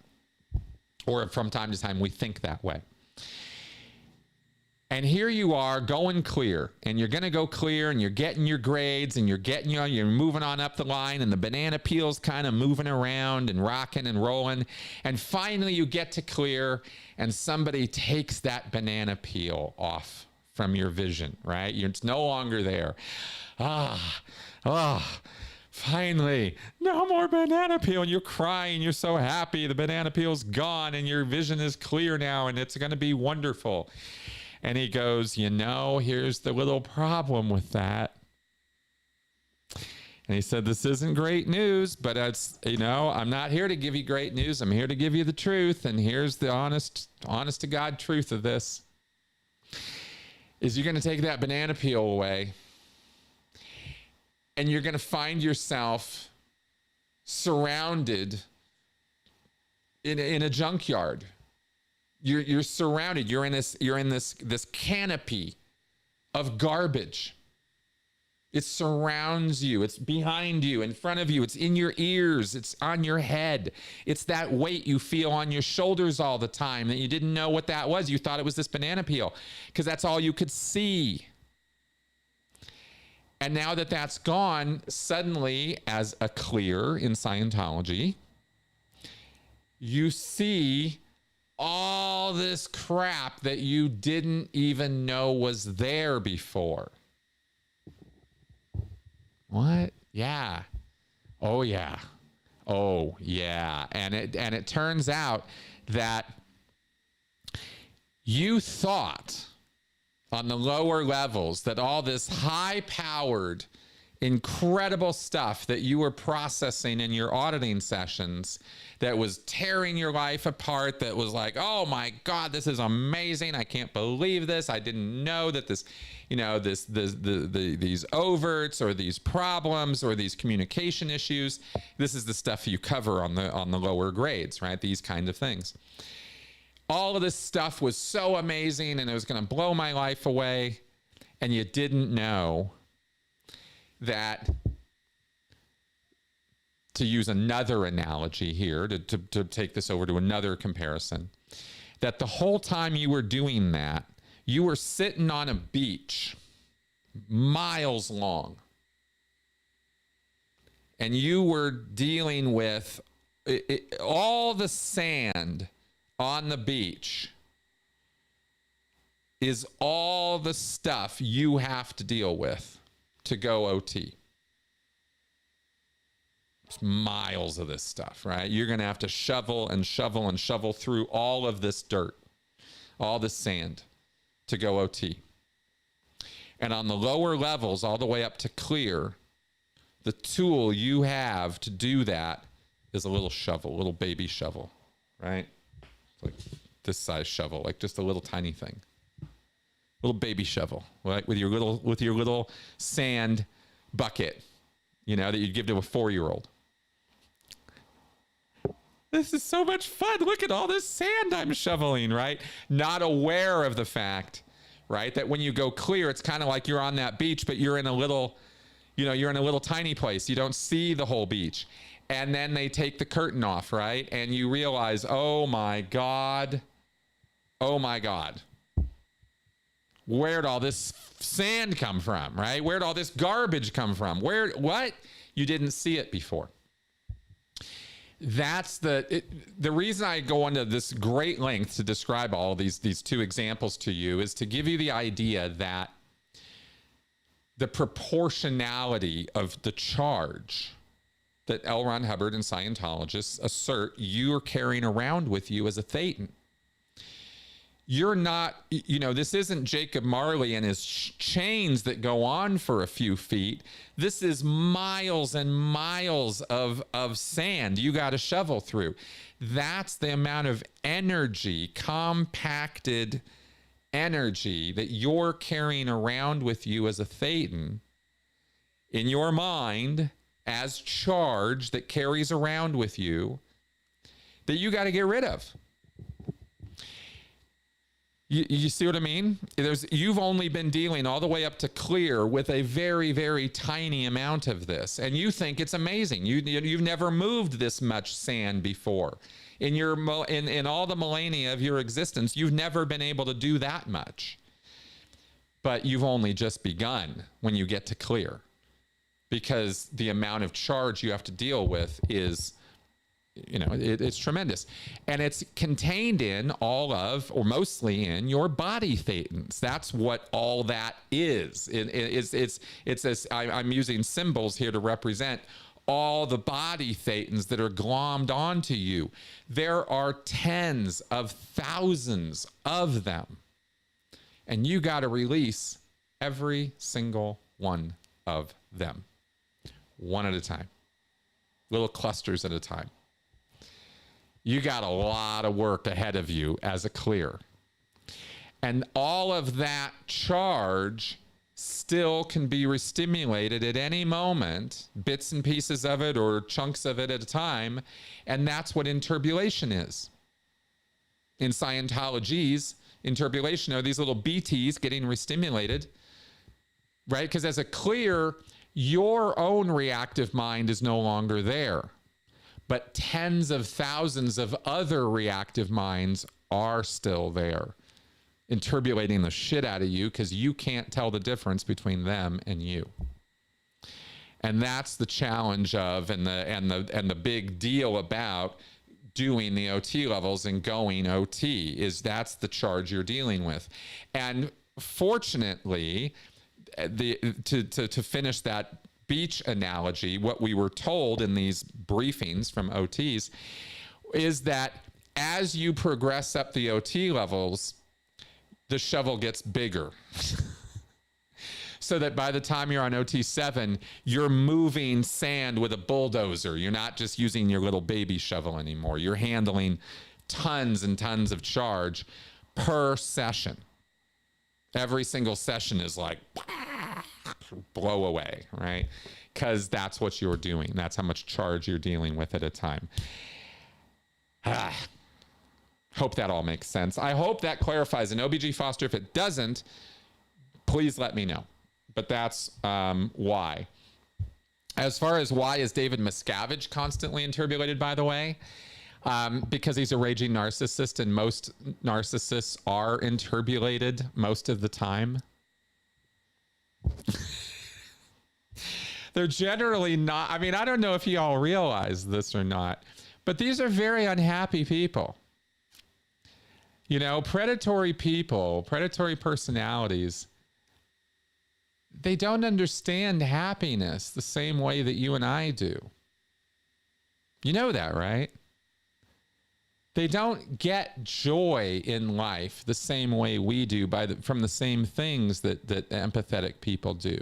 Or from time to time, we think that way. And here you are going clear, and you're going to go clear, and you're getting your grades, and you're moving on up the line, and the banana peel's kind of moving around and rocking and rolling. And finally you get to clear, and somebody takes that banana peel off from your vision, right? It's no longer there. Finally, no more banana peel. And you're crying. You're so happy. The banana peel's gone, and your vision is clear now, and it's going to be wonderful. And he goes, here's the little problem with that. And he said, this isn't great news, but it's, I'm not here to give you great news. I'm here to give you the truth. And here's the honest to God truth of this. Is you're going to take that banana peel away, and you're going to find yourself surrounded in a junkyard. You're surrounded. You're in this canopy of garbage. It surrounds you. It's behind you, in front of you. It's in your ears. It's on your head. It's that weight you feel on your shoulders all the time that you didn't know what that was. You thought it was this banana peel because that's all you could see. And now that that's gone, suddenly, as a clear in Scientology, you see all this crap that you didn't even know was there before. What? Yeah. Oh, yeah. Oh, yeah. And it turns out that you thought on the lower levels that all this high-powered incredible stuff that you were processing in your auditing sessions that was tearing your life apart, that was like, oh my God, this is amazing. I can't believe this. I didn't know that this, you know, these overts or these problems or these communication issues, this is the stuff you cover on the lower grades, right? These kind of things. All of this stuff was so amazing and it was going to blow my life away. And you didn't know that, to use another analogy here, to take this over to another comparison, that the whole time you were doing that, you were sitting on a beach miles long, and you were dealing with all the sand on the beach is all the stuff you have to deal with to go OT. It's miles of this stuff, right? You're going to have to shovel and shovel and shovel through all of this dirt, all this sand to go OT. And on the lower levels, all the way up to clear, the tool you have to do that is a little shovel, a little baby shovel, right? Like this size shovel, like just a little tiny thing. Little baby shovel, right? With your little sand bucket, you know, that you'd give to a 4-year-old. This is so much fun. Look at all this sand I'm shoveling, right? Not aware of the fact, right, that when you go clear, it's kind of like you're on that beach, but you're in a little, you know, you're in a little tiny place. You don't see the whole beach. And then they take the curtain off, right? And you realize, oh my God, where'd all this sand come from, right? Where'd all this garbage come from? What? You didn't see it before. That's the reason I go into this great length to describe all these two examples to you, is to give you the idea that the proportionality of the charge that L. Ron Hubbard and Scientologists assert you're carrying around with you as a thetan. You're not, you know, this isn't Jacob Marley and his chains that go on for a few feet. This is miles and miles of sand you got to shovel through. That's the amount of energy, compacted energy, that you're carrying around with you as a thetan in your mind as charge that carries around with you, that you got to get rid of. You see what I mean? You've only been dealing all the way up to clear with a very, very tiny amount of this, and you think it's amazing. You've never moved this much sand before. In all the millennia of your existence, you've never been able to do that much. But you've only just begun when you get to clear, because the amount of charge you have to deal with is, you know, it's tremendous. And it's contained in all of, or mostly in, your body thetans. That's what all that is. It's this, I'm using symbols here to represent all the body thetans that are glommed onto you. There are tens of thousands of them. And you got to release every single one of them, one at a time, little clusters at a time. You got a lot of work ahead of you as a clear. And all of that charge still can be restimulated at any moment, bits and pieces of it or chunks of it at a time. And that's what interbulation is. In Scientology's interbulation are these little BTs getting restimulated, right? Because as a clear, your own reactive mind is no longer there. But tens of thousands of other reactive minds are still there, interbulating the shit out of you, because you can't tell the difference between them and you. And that's the challenge of, and the big deal about doing the OT levels and going OT, is that's the charge you're dealing with. And fortunately, to finish that beach analogy, what we were told in these briefings from OTs is that as you progress up the OT levels, the shovel gets bigger. so that by the time you're on OT7, you're moving sand with a bulldozer. You're not just using your little baby shovel anymore. You're handling tons and tons of charge per session. Every single session is like blow away, right? Because that's what you're doing. That's how much charge you're dealing with at a time. Hope that all makes sense. I hope that clarifies. And OBG Foster, if it doesn't, please let me know. But that's why. As far as why is David Miscavige constantly interpolated, by the way, because he's a raging narcissist, and most narcissists are interpolated most of the time. They're generally not. I mean, I don't know if you all realize this or not, but these are very unhappy people. You know, predatory people, predatory personalities, they don't understand happiness the same way that you and I do. You know that, right? They don't get joy in life the same way we do from the same things that empathetic people do.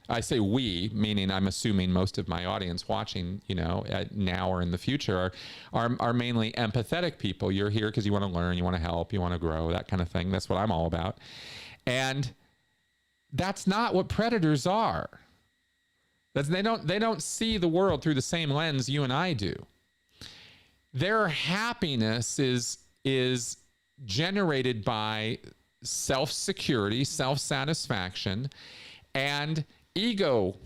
I say we, meaning I'm assuming most of my audience watching, you know, now or in the future are mainly empathetic people. You're here because you want to learn, you want to help, you want to grow, that kind of thing. That's what I'm all about. And that's not what predators are. They don't see the world through the same lens you and I do. Their happiness is generated by self-security, self-satisfaction, and ego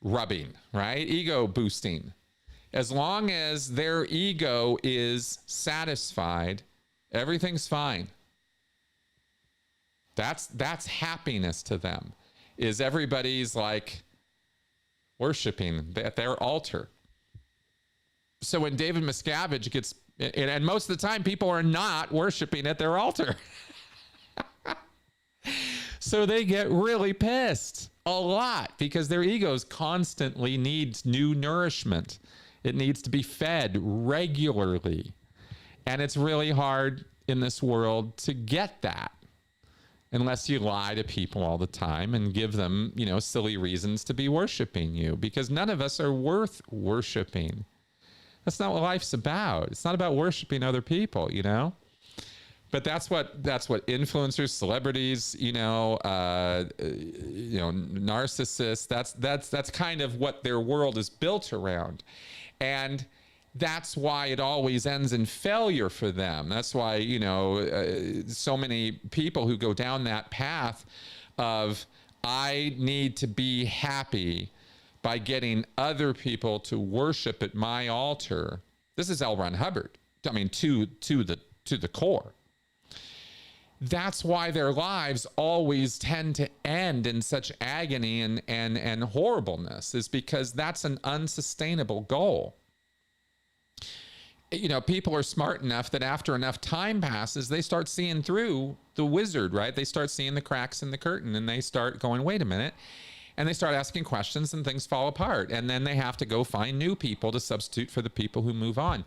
rubbing, right? Ego boosting. As long as their ego is satisfied, everything's fine. That's happiness to them, is everybody's like worshiping at their altar. So when David Miscavige gets, and most of the time people are not worshiping at their altar. So they get really pissed a lot because their egos constantly needs new nourishment. It needs to be fed regularly. And it's really hard in this world to get that unless you lie to people all the time and give them, you know, silly reasons to be worshiping you, because none of us are worth worshiping. That's not what life's about. It's not about worshiping other people, you know? But that's what influencers, celebrities, narcissists, that's kind of what their world is built around. And that's why it always ends in failure for them. That's why, so many people who go down that path of, I need to be happy by getting other people to worship at my altar. This is L. Ron Hubbard. I mean, to the core. That's why their lives always tend to end in such agony and horribleness, is because that's an unsustainable goal. You know, people are smart enough that after enough time passes, they start seeing through the wizard, right? They start seeing the cracks in the curtain, and they start going, wait a minute. And they start asking questions, and things fall apart. And then they have to go find new people to substitute for the people who move on.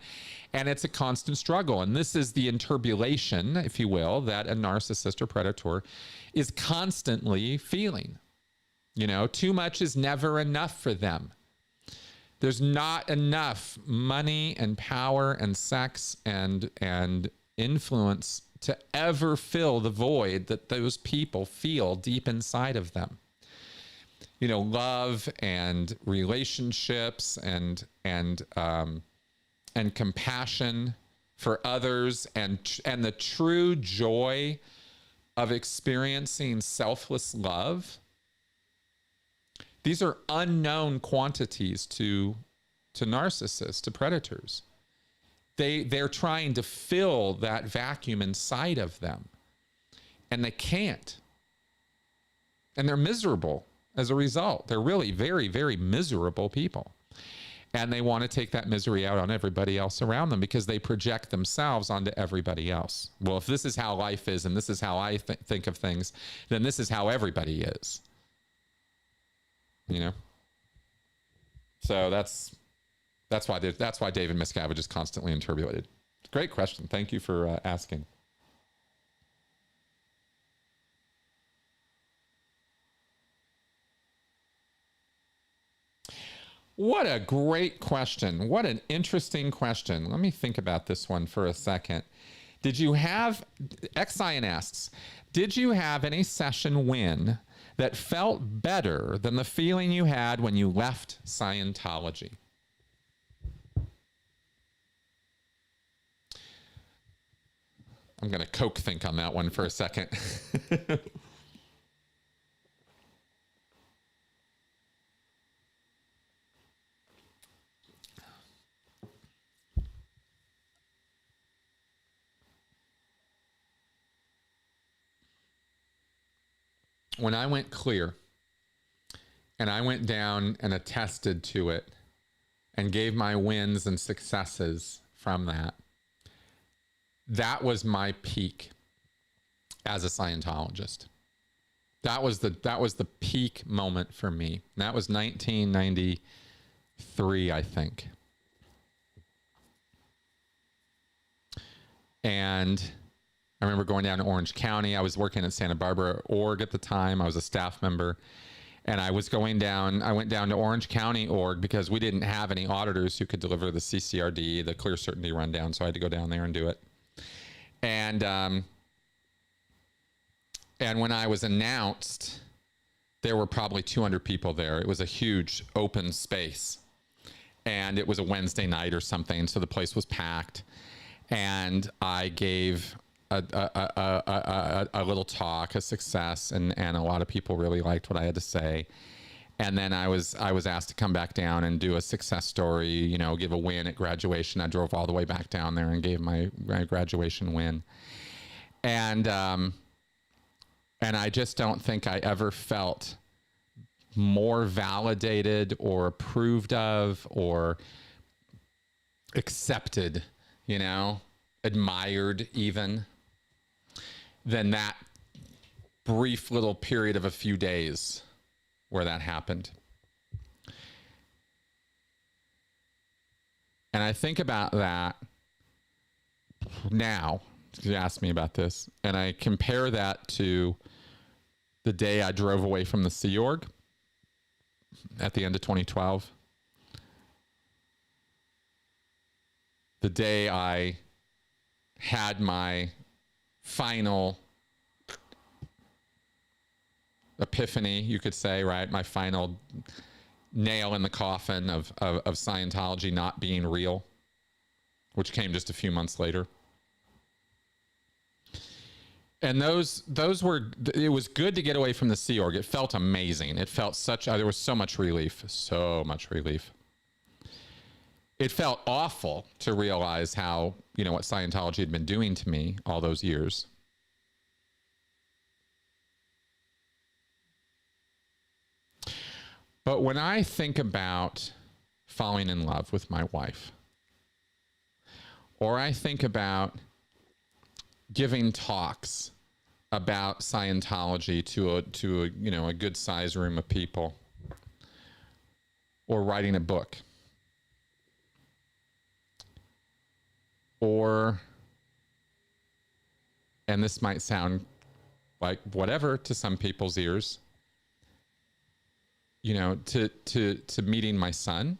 And it's a constant struggle. And this is the interbulation, if you will, that a narcissist or predator is constantly feeling. You know, too much is never enough for them. There's not enough money and power and sex and influence to ever fill the void that those people feel deep inside of them. You know, love and relationships and compassion for others and the true joy of experiencing selfless love. These are unknown quantities to narcissists, to predators. They're trying to fill that vacuum inside of them, and they can't. And they're miserable as a result. They're really very, very miserable people. And they want to take that misery out on everybody else around them because they project themselves onto everybody else. Well, if this is how life is and this is how I think of things, then this is how everybody is. You know? So that's why David Miscavige is constantly interbulated. Great question. Thank you for asking. What a great question. What an interesting question. Let me think about this one for a second. Did you have, Xion asks, did you have any session win that felt better than the feeling you had when you left Scientology? I'm going to Coke think on that one for a second. When I went clear and I went down and attested to it and gave my wins and successes from that, that was my peak as a Scientologist. That was the peak moment for me. That was 1993, I think. And I remember going down to Orange County. I was working at Santa Barbara org at the time. I was a staff member. And I went down to Orange County org because we didn't have any auditors who could deliver the CCRD, the clear certainty rundown. So I had to go down there and do it. And when I was announced, there were probably 200 people there. It was a huge open space. And it was a Wednesday night or something. So the place was packed. And I gave a little talk, a success, and a lot of people really liked what I had to say. And then I was asked to come back down and do a success story, you know, give a win at graduation. I drove all the way back down there and gave my graduation win. And I just don't think I ever felt more validated or approved of or accepted, you know, admired even, than that brief little period of a few days where that happened. And I think about that now, you asked me about this, and I compare that to the day I drove away from the Sea Org at the end of 2012. The day I had my final epiphany, you could say, right? My final nail in the coffin of Scientology not being real, which came just a few months later. And those were, it was good to get away from the Sea Org. It felt amazing. It felt there was so much relief, so much relief. It felt awful to realize how, you know, what Scientology had been doing to me all those years. But when I think about falling in love with my wife, or I think about giving talks about Scientology to a you know, a good size room of people, or writing a book, or, and this might sound like whatever to some people's ears, you know, to meeting my son,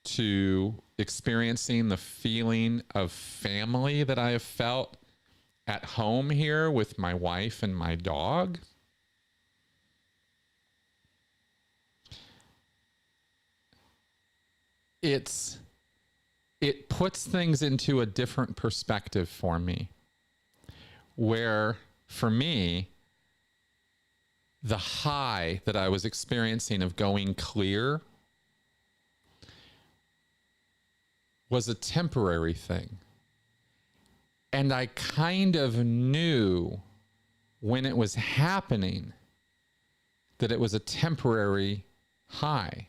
to experiencing the feeling of family that I have felt at home here with my wife and my dog. It puts things into a different perspective for me, where for me, the high that I was experiencing of going clear was a temporary thing. And I kind of knew when it was happening that it was a temporary high,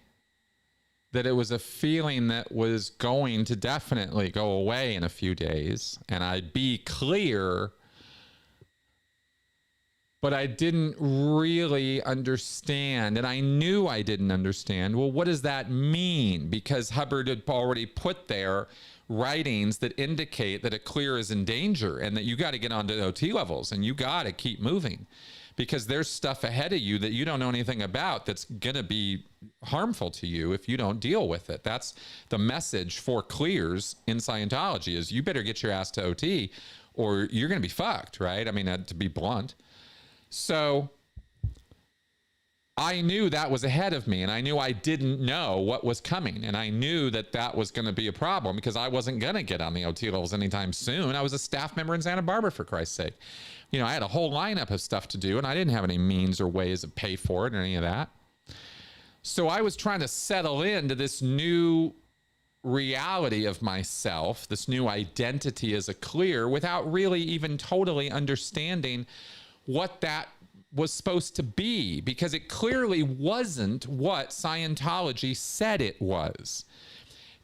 that it was a feeling that was going to definitely go away in a few days, and I'd be clear. But I didn't really understand, and I knew I didn't understand. Well, what does that mean? Because Hubbard had already put there writings that indicate that a clear is in danger and that you got to get onto OT levels and you got to keep moving because there's stuff ahead of you that you don't know anything about that's going to be harmful to you if you don't deal with it. That's the message for clears in Scientology, is you better get your ass to OT or you're going to be fucked, right? I mean, to be blunt. So I knew that was ahead of me, and I knew I didn't know what was coming, and I knew that that was going to be a problem because I wasn't going to get on the OT levels anytime soon. I was a staff member in Santa Barbara, for Christ's sake. You know, I had a whole lineup of stuff to do, and I didn't have any means or ways of pay for it or any of that. So I was trying to settle into this new reality of myself, this new identity as a clear, without really even totally understanding what that was supposed to be, because it clearly wasn't what Scientology said it was.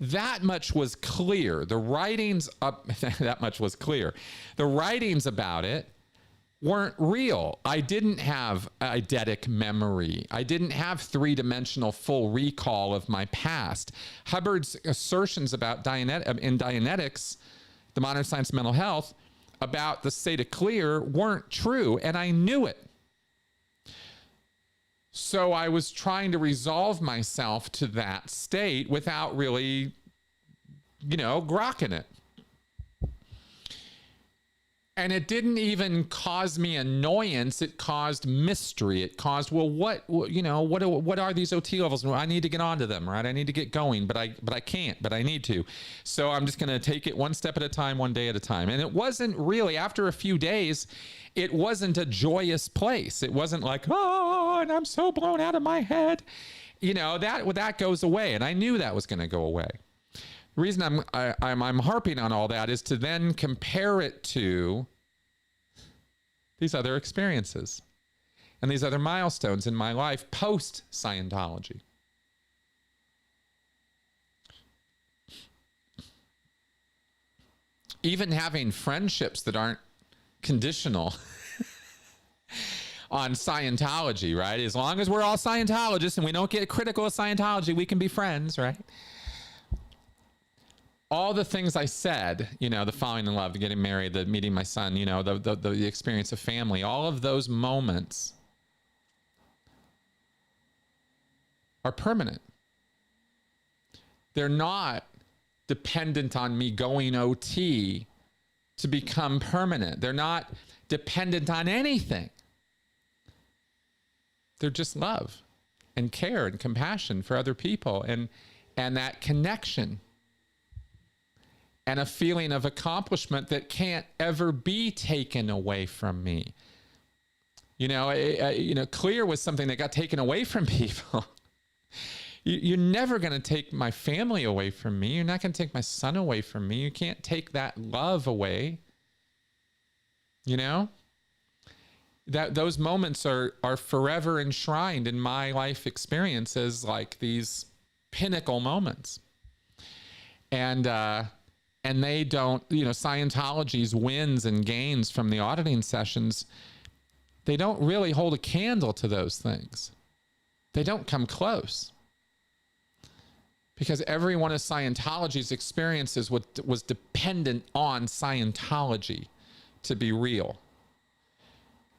That much was clear. The writings up that much was clear. The writings about it weren't real. I didn't have eidetic memory. I didn't have three-dimensional full recall of my past. Hubbard's assertions about in Dianetics, the modern science of mental health, about the state of clear weren't true, and I knew it. So I was trying to resolve myself to that state without really, you know, grokking it. And it didn't even cause me annoyance. It caused mystery. It caused, well, what are these OT levels? Well, I need to get onto them, right? I need to get going, but I can't, but I need to. So I'm just going to take it one step at a time, one day at a time. And it wasn't really, after a few days, it wasn't a joyous place. It wasn't like, oh, and I'm so blown out of my head. You know, that goes away. And I knew that was going to go away. The reason I'm harping on all that is to then compare it to these other experiences and these other milestones in my life post Scientology. Even having friendships that aren't conditional on Scientology, right? As long as we're all Scientologists and we don't get critical of Scientology, we can be friends, right? All the things I said, you know, the falling in love, the getting married, the meeting my son, you know, the experience of family, all of those moments are permanent. They're not dependent on me going OT to become permanent. They're not dependent on anything. They're just love and care and compassion for other people and that connection. And a feeling of accomplishment that can't ever be taken away from me. You know, clear was something that got taken away from people. You're never going to take my family away from me. You're not going to take my son away from me. You can't take that love away. You know? Those moments are forever enshrined in my life experiences, like these pinnacle moments. And they don't, you know, Scientology's wins and gains from the auditing sessions, they don't really hold a candle to those things. They don't come close. Because every one of Scientology's experiences was dependent on Scientology to be real.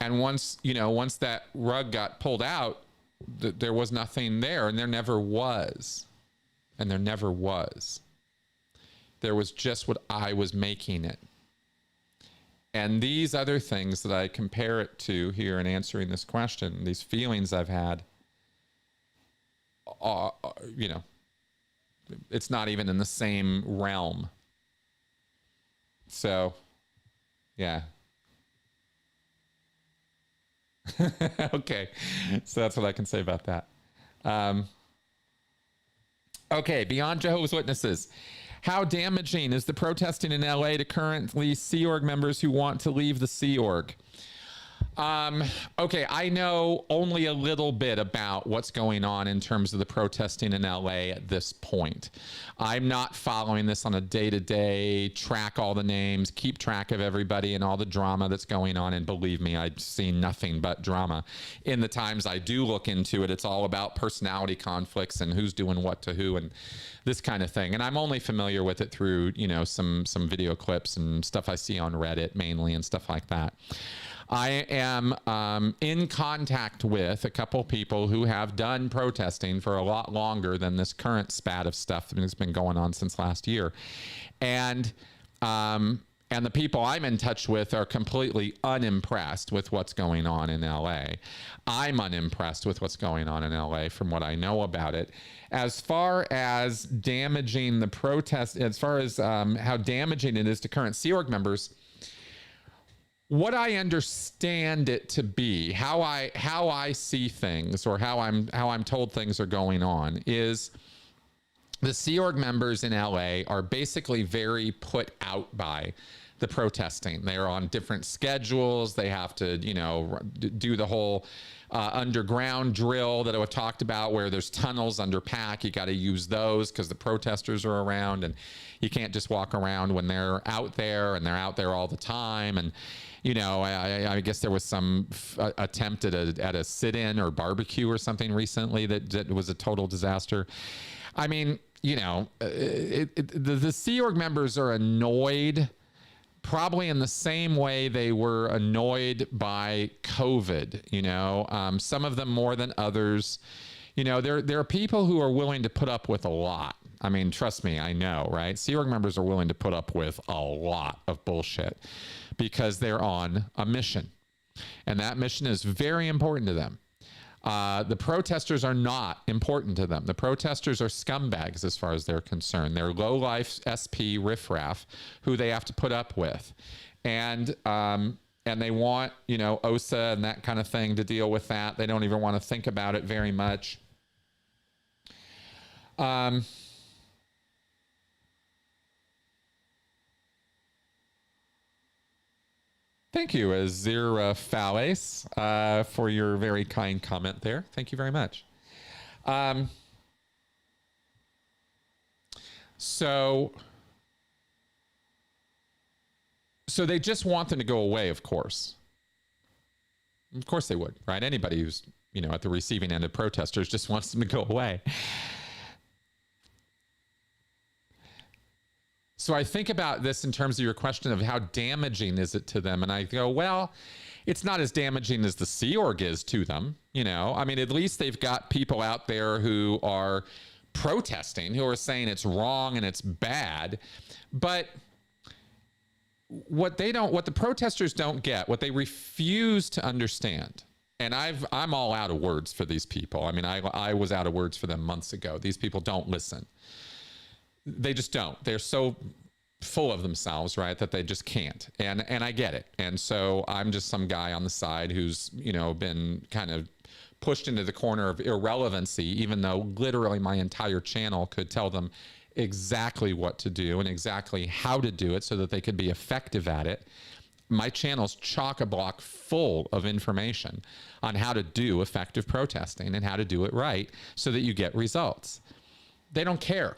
And once that rug got pulled out, there was nothing there, and there never was. And there never was. There was just what I was making it. And these other things that I compare it to here in answering this question, these feelings I've had, you know, it's not even in the same realm. So, yeah. Okay. So that's what I can say about that. Okay. Beyond Jehovah's Witnesses. How damaging is the protesting in LA to currently Sea Org members who want to leave the Sea Org? Okay, I know only a little bit about what's going on in terms of the protesting in LA at this point. I'm not following this on a day-to-day, track all the names, keep track of everybody and all the drama that's going on. And believe me, I've seen nothing but drama. In the times I do look into it, it's all about personality conflicts and who's doing what to who and this kind of thing. And I'm only familiar with it through, you know, some video clips and stuff I see on Reddit mainly and stuff like that. I am in contact with a couple people who have done protesting for a lot longer than this current spat of stuff that's been going on since last year. And the people I'm in touch with are completely unimpressed with what's going on in LA. I'm unimpressed with what's going on in LA from what I know about it. As far as damaging the protest, as far as how damaging it is to current Sea Org members, what I understand it to be, how I see things, or how I'm told things are going on, is the Sea Org members in LA are basically very put out by the protesting. They are on different schedules. They have to, do the whole underground drill that I talked about, where there's tunnels under pack. You got to use those because the protesters are around, and you can't just walk around when they're out there, and they're out there all the time. And I guess there was some attempt at a sit-in or barbecue or something recently that was a total disaster. I mean, the Sea Org members are annoyed, probably in the same way they were annoyed by COVID. Some of them more than others. There are people who are willing to put up with a lot. I mean, trust me, I know, right? Sea Org members are willing to put up with a lot of bullshit because they're on a mission. And that mission is very important to them. The protesters are not important to them. The protesters are scumbags as far as they're concerned. They're low-life SP riffraff who they have to put up with. And they want, OSA and that kind of thing to deal with that. They don't even want to think about it very much. Thank you, Azir Fales, for your very kind comment there. Thank you very much. So they just want them to go away, of course. Of course they would, right? Anybody who's, at the receiving end of protesters just wants them to go away. So I think about this in terms of your question of how damaging is it to them. And I go, well, it's not as damaging as the Sea Org is to them. I mean, at least they've got people out there who are protesting, who are saying it's wrong and it's bad. But what the protesters don't get, what they refuse to understand, and I'm all out of words for these people. I mean, I was out of words for them months ago. These people don't listen. They just don't. They're so full of themselves, right, that they just can't. And I get it. And so I'm just some guy on the side who's, been kind of pushed into the corner of irrelevancy, even though literally my entire channel could tell them exactly what to do and exactly how to do it so that they could be effective at it. My channel's chock-a-block full of information on how to do effective protesting and how to do it right so that you get results. They don't care.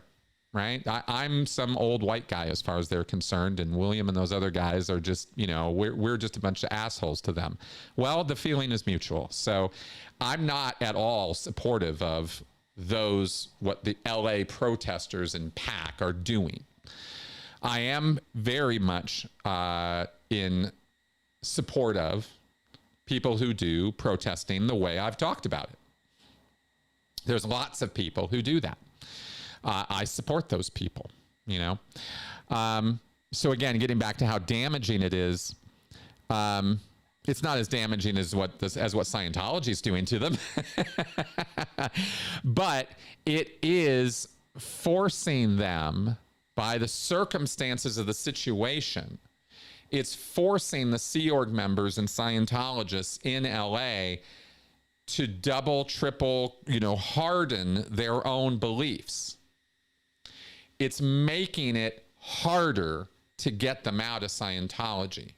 Right? I'm some old white guy as far as they're concerned, and William and those other guys are just, we're just a bunch of assholes to them. Well, the feeling is mutual. So I'm not at all supportive of what the LA protesters and PAC are doing. I am very much in support of people who do protesting the way I've talked about it. There's lots of people who do that. I support those people, So again, getting back to how damaging it is, it's not as damaging as what Scientology is doing to them, but it is forcing them by the circumstances of the situation. It's forcing the Sea Org members and Scientologists in LA to double, triple, harden their own beliefs. It's making it harder to get them out of Scientology.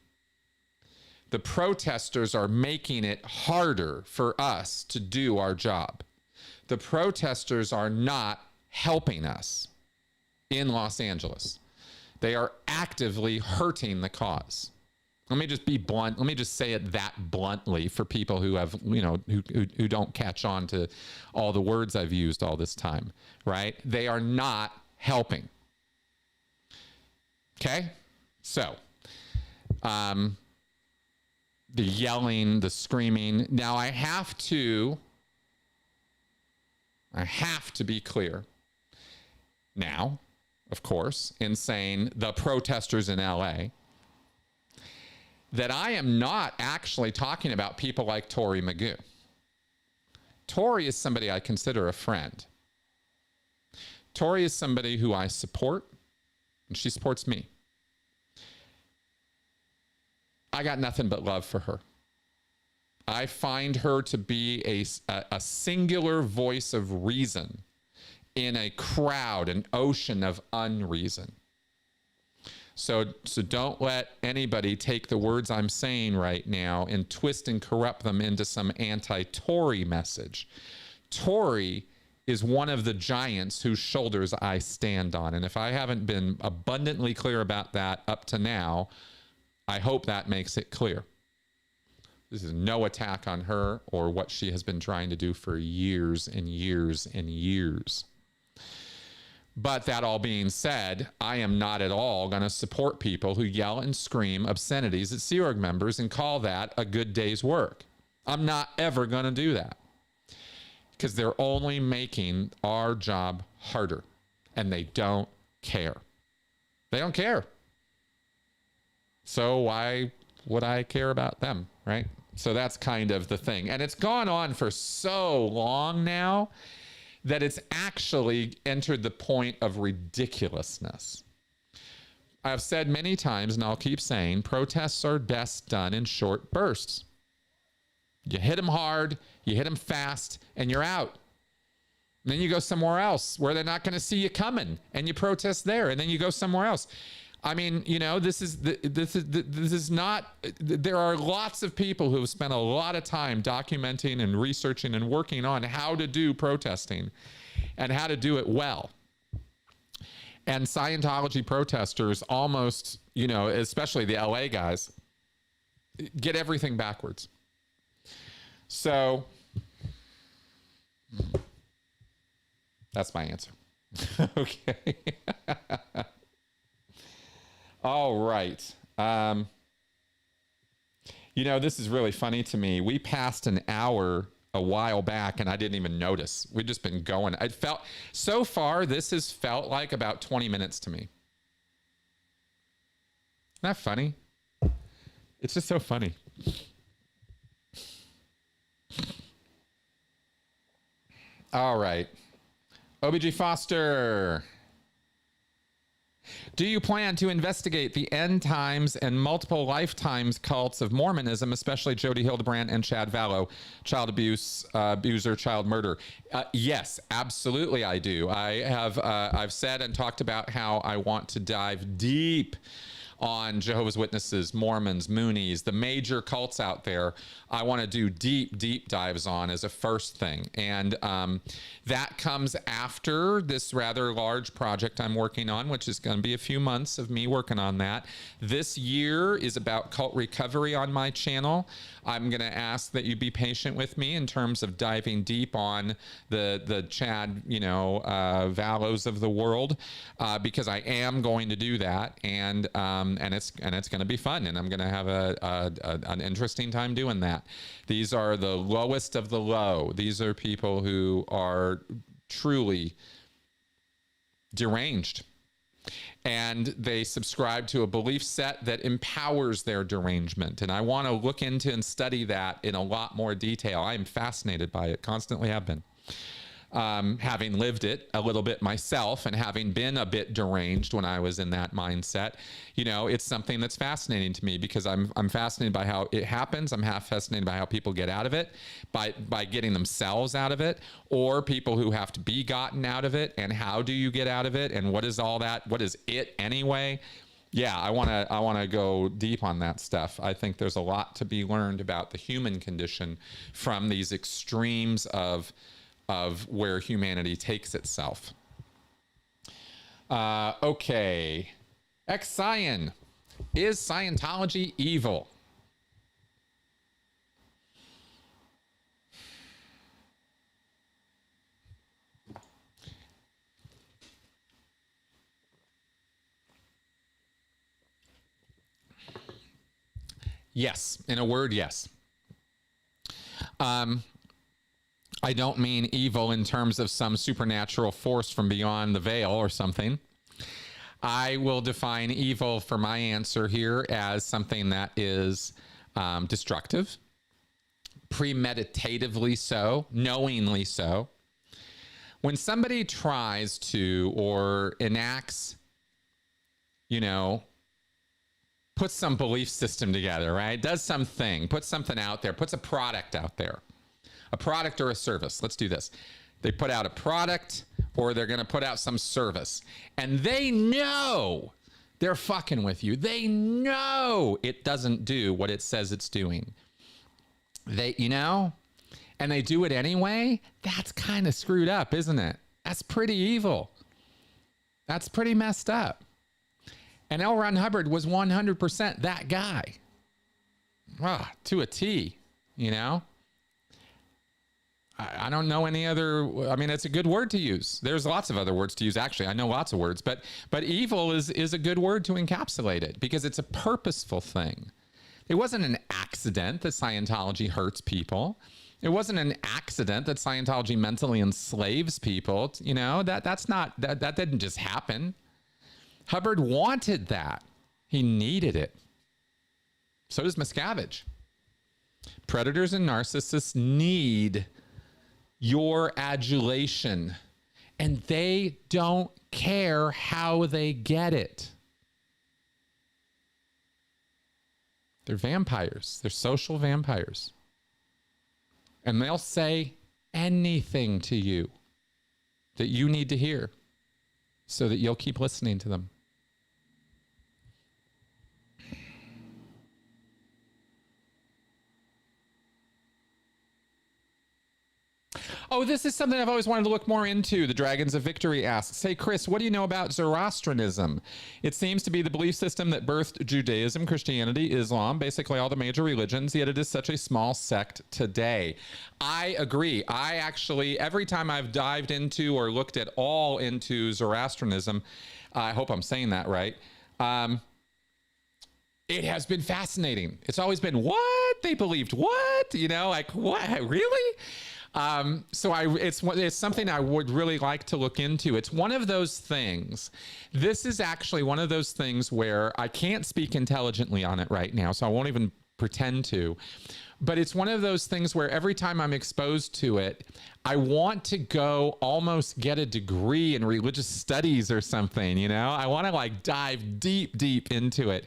The protesters are making it harder for us to do our job. The protesters are not helping us in Los Angeles. They are actively hurting the cause. Let me just be blunt. Let me just say it that bluntly for people who have, who don't catch on to all the words I've used all this time, right? They are not helping. Okay? So, the yelling, the screaming. Now I have to be clear now, of course, in saying the protesters in LA, that I am not actually talking about people like Tori Magoo. Tori is somebody I consider a friend. Tori is somebody who I support, and she supports me. I got nothing but love for her. I find her to be a singular voice of reason in a crowd, an ocean of unreason. So don't let anybody take the words I'm saying right now and twist and corrupt them into some anti-Tory message. Tory is one of the giants whose shoulders I stand on. And if I haven't been abundantly clear about that up to now, I hope that makes it clear. This is no attack on her or what she has been trying to do for years and years and years. But that all being said, I am not at all going to support people who yell and scream obscenities at Sea Org members and call that a good day's work. I'm not ever going to do that, because they're only making our job harder, and they don't care. They don't care. So why would I care about them, right? So that's kind of the thing. And it's gone on for so long now that it's actually entered the point of ridiculousness. I've said many times, and I'll keep saying, protests are best done in short bursts. You hit them hard, you hit them fast, and you're out. And then you go somewhere else where they're not going to see you coming, and you protest there, and then you go somewhere else. I mean, you know, this is not, there are lots of people who have spent a lot of time documenting and researching and working on how to do protesting and how to do it well. And Scientology protesters almost, you know, especially the LA guys, get everything backwards. So that's my answer. Okay. All right. You know, this is really funny to me. We passed an hour a while back and I didn't even notice. We've just been going. It felt, so far, this has felt like about 20 minutes to me. Isn't that funny? It's just so funny. All right. OBG Foster. Do you plan to investigate the end times and multiple lifetimes cults of Mormonism, especially Jody Hildebrandt and Chad Vallow, child abuse, abuser, child murder? Yes, absolutely I do. I've said and talked about how I want to dive deep on Jehovah's Witnesses, Mormons, Moonies, the major cults out there. I want to do deep dives on as a first thing. And that comes after this rather large project I'm working on, which is going to be a few months of me working on that. This year is about cult recovery on my channel. I'm going to ask that you be patient with me in terms of diving deep on the Chad, you know, Vallows of the world, because I am going to do that, and it's going to be fun, and I'm going to have an interesting time doing that. These are the lowest of the low. These are people who are truly deranged, and they subscribe to a belief set that empowers their derangement. And I want to look into and study that in a lot more detail. I am fascinated by it, constantly have been. Having lived it a little bit myself and having been a bit deranged when I was in that mindset, you know, it's something that's fascinating to me, because I'm fascinated by how it happens. I'm half fascinated by how people get out of it, by getting themselves out of it, or people who have to be gotten out of it, and how do you get out of it, and what is all that? What is it anyway? Yeah, I want to go deep on that stuff. I think there's a lot to be learned about the human condition from these extremes of where humanity takes itself. Okay. X-Scion. Is Scientology evil? Yes. In a word, yes. I don't mean evil in terms of some supernatural force from beyond the veil or something. I will define evil for my answer here as something that is destructive, premeditatively so, knowingly so. When somebody tries to or enacts, puts some belief system together, right? Does something, puts something out there, puts a product out there, a product or a service. Let's do this. They put out a product or they're going to put out some service, and they know they're fucking with you. They know it doesn't do what it says it's doing. And they do it anyway. That's kind of screwed up, isn't it? That's pretty evil. That's pretty messed up. And L. Ron Hubbard was 100% that guy. To a T, I don't know any other. I mean, it's a good word to use. There's lots of other words to use. Actually, I know lots of words, but evil is a good word to encapsulate it because it's a purposeful thing. It wasn't an accident that Scientology hurts people. It wasn't an accident that Scientology mentally enslaves people. That didn't just happen. Hubbard wanted that. He needed it. So does Miscavige. Predators and narcissists need your adulation, and they don't care how they get it. They're vampires. They're social vampires. And they'll say anything to you that you need to hear so that you'll keep listening to them. Oh, this is something I've always wanted to look more into. The Dragons of Victory asks, hey, Chris, what do you know about Zoroastrianism? It seems to be the belief system that birthed Judaism, Christianity, Islam, basically all the major religions, yet it is such a small sect today. I agree. I actually, every time I've dived into or looked at all into Zoroastrianism, I hope I'm saying that right, it has been fascinating. It's always been, what? They believed what? What? Really? It's something I would really like to look into. It's one of those things. This is actually one of those things where I can't speak intelligently on it right now, so I won't even pretend to. But it's one of those things where every time I'm exposed to it, I want to go almost get a degree in religious studies or something, I want to dive deep into it.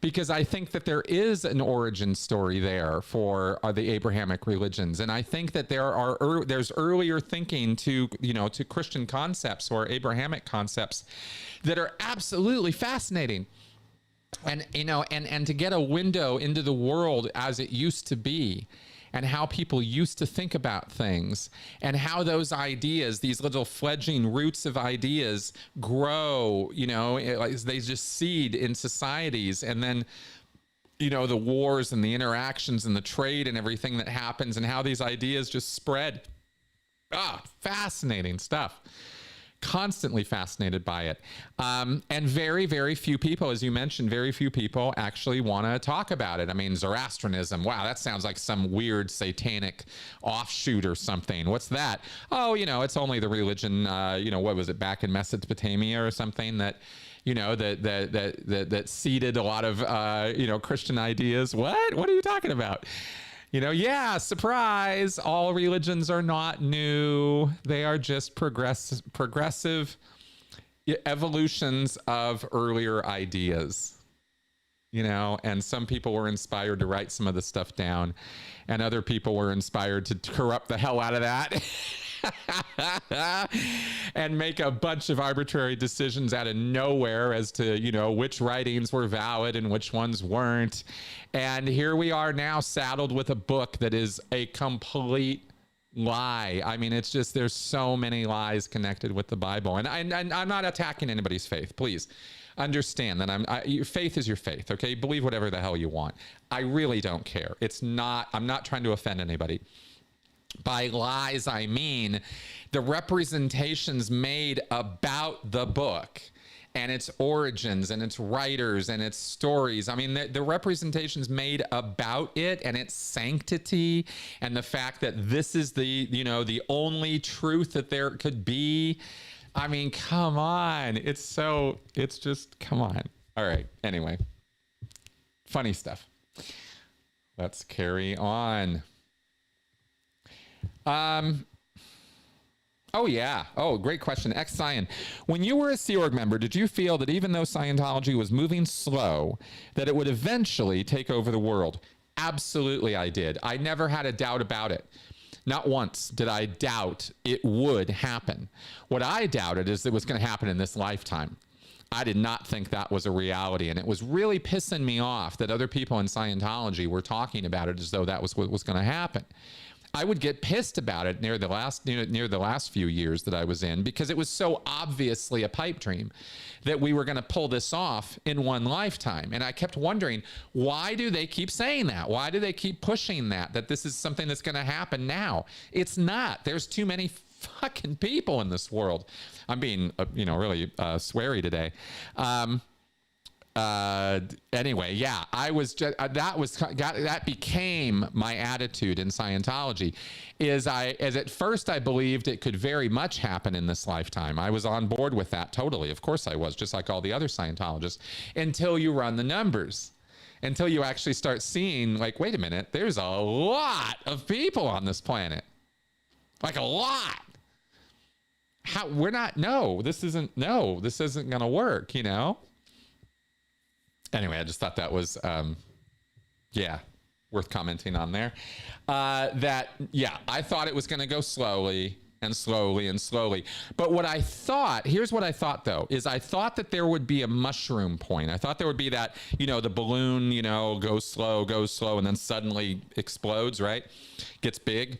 Because I think that there is an origin story there for the Abrahamic religions, and I think that there's earlier thinking to Christian concepts or Abrahamic concepts that are absolutely fascinating, and and to get a window into the world as it used to be, and how people used to think about things, and how those ideas, these little fledgling roots of ideas, grow, they just seed in societies, and then, the wars and the interactions and the trade and everything that happens, and how these ideas just spread. Fascinating stuff. Constantly fascinated by it. And very, very few people, as you mentioned, very few people actually want to talk about it. I mean, Zoroastrianism, wow, that sounds like some weird satanic offshoot or something. What's that? Oh, it's only the religion, what was it, back in Mesopotamia or something that, that seeded a lot of, Christian ideas. What are you talking about? Yeah, surprise. All religions are not new. They are just progressive evolutions of earlier ideas. And some people were inspired to write some of the stuff down, and other people were inspired to corrupt the hell out of that and make a bunch of arbitrary decisions out of nowhere as to, which writings were valid and which ones weren't. And here we are now saddled with a book that is a complete lie. I mean, it's just, there's so many lies connected with the Bible. And I'm not attacking anybody's faith. Please understand that your faith is your faith. Okay. Believe whatever the hell you want. I really don't care. I'm not trying to offend anybody. By lies, I mean the representations made about the book and its origins and its writers and its stories. I mean, the representations made about it and its sanctity and the fact that this is the, you know, the only truth that there could be. I mean, come on. It's just, come on. All right. Anyway, funny stuff. Let's carry on. Oh, yeah. Oh, great question. Ex-Scion. When you were a Sea Org member, did you feel that even though Scientology was moving slow, that it would eventually take over the world? Absolutely, I did. I never had a doubt about it. Not once did I doubt it would happen. What I doubted is that it was going to happen in this lifetime. I did not think that was a reality, and it was really pissing me off that other people in Scientology were talking about it as though that was what was going to happen. I would get pissed about it near the last few years that I was in, because it was so obviously a pipe dream that we were going to pull this off in one lifetime. And I kept wondering, why do they keep saying that? Why do they keep pushing that this is something that's going to happen now? It's not. There's too many fucking people in this world. I'm being, really sweary today. Anyway, yeah, I was just, that became my attitude in Scientology. As at first I believed it could very much happen in this lifetime. I was on board with that totally. Of course I was, just like all the other Scientologists, until you run the numbers, until you actually start seeing, like, wait a minute, there's a lot of people on this planet, like a lot. This isn't going to work, you know? Anyway, I just thought that was, worth commenting on there. I thought it was going to go slowly and slowly and slowly. But here's what I thought, though, is I thought that there would be a mushroom point. I thought there would be that, the balloon, goes slow, and then suddenly explodes, right? Gets big.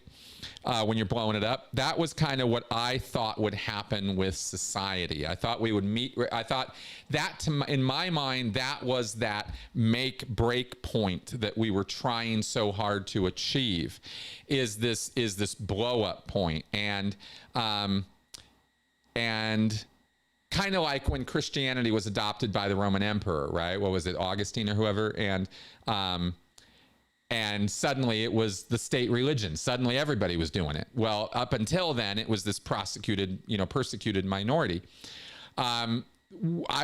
When you're blowing it up. That was kind of what I thought would happen with society. I thought we would meet. I thought that, in my mind, that was that make-break point that we were trying so hard to achieve. Is this blow-up point, and kind of like when Christianity was adopted by the Roman Emperor, right? What was it, Augustine or whoever, and suddenly it was the state religion. Suddenly everybody was doing it. Well, up until then, it was this persecuted minority. I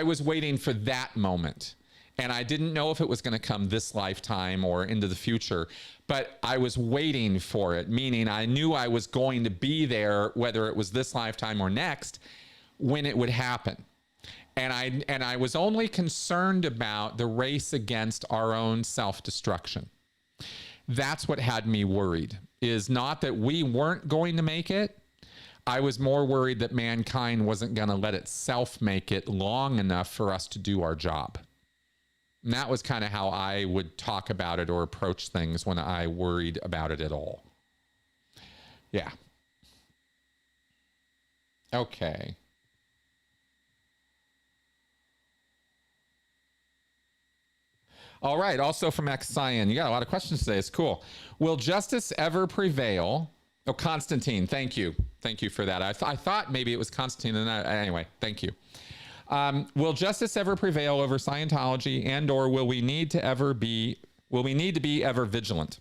was waiting for that moment. And I didn't know if it was going to come this lifetime or into the future. But I was waiting for it, meaning I knew I was going to be there, whether it was this lifetime or next, when it would happen. And I was only concerned about the race against our own self-destruction. That's what had me worried, is not that we weren't going to make it. I was more worried that mankind wasn't going to let itself make it long enough for us to do our job. And that was kind of how I would talk about it or approach things when I worried about it at all. Yeah. Okay. All right. Also from Ex-Scion. You got a lot of questions today. It's cool. Will justice ever prevail? Oh, Constantine. Thank you. Thank you for that. I thought maybe it was Constantine. Anyway, thank you. Will justice ever prevail over Scientology, and or will we need to be ever vigilant?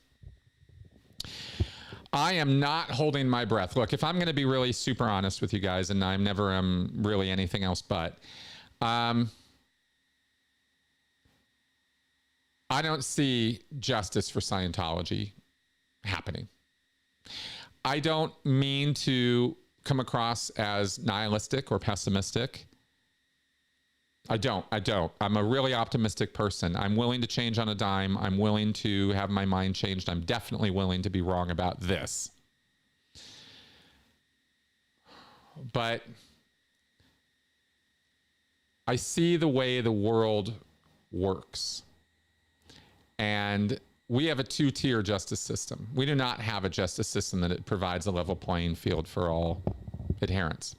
I am not holding my breath. Look, if I'm going to be really super honest with you guys, and I'm never really anything else but, I don't see justice for Scientology happening. I don't mean to come across as nihilistic or pessimistic. I don't. I'm a really optimistic person. I'm willing to change on a dime. I'm willing to have my mind changed. I'm definitely willing to be wrong about this. But I see the way the world works. And we have a two-tier justice system. We do not have a justice system that it provides a level playing field for all adherents.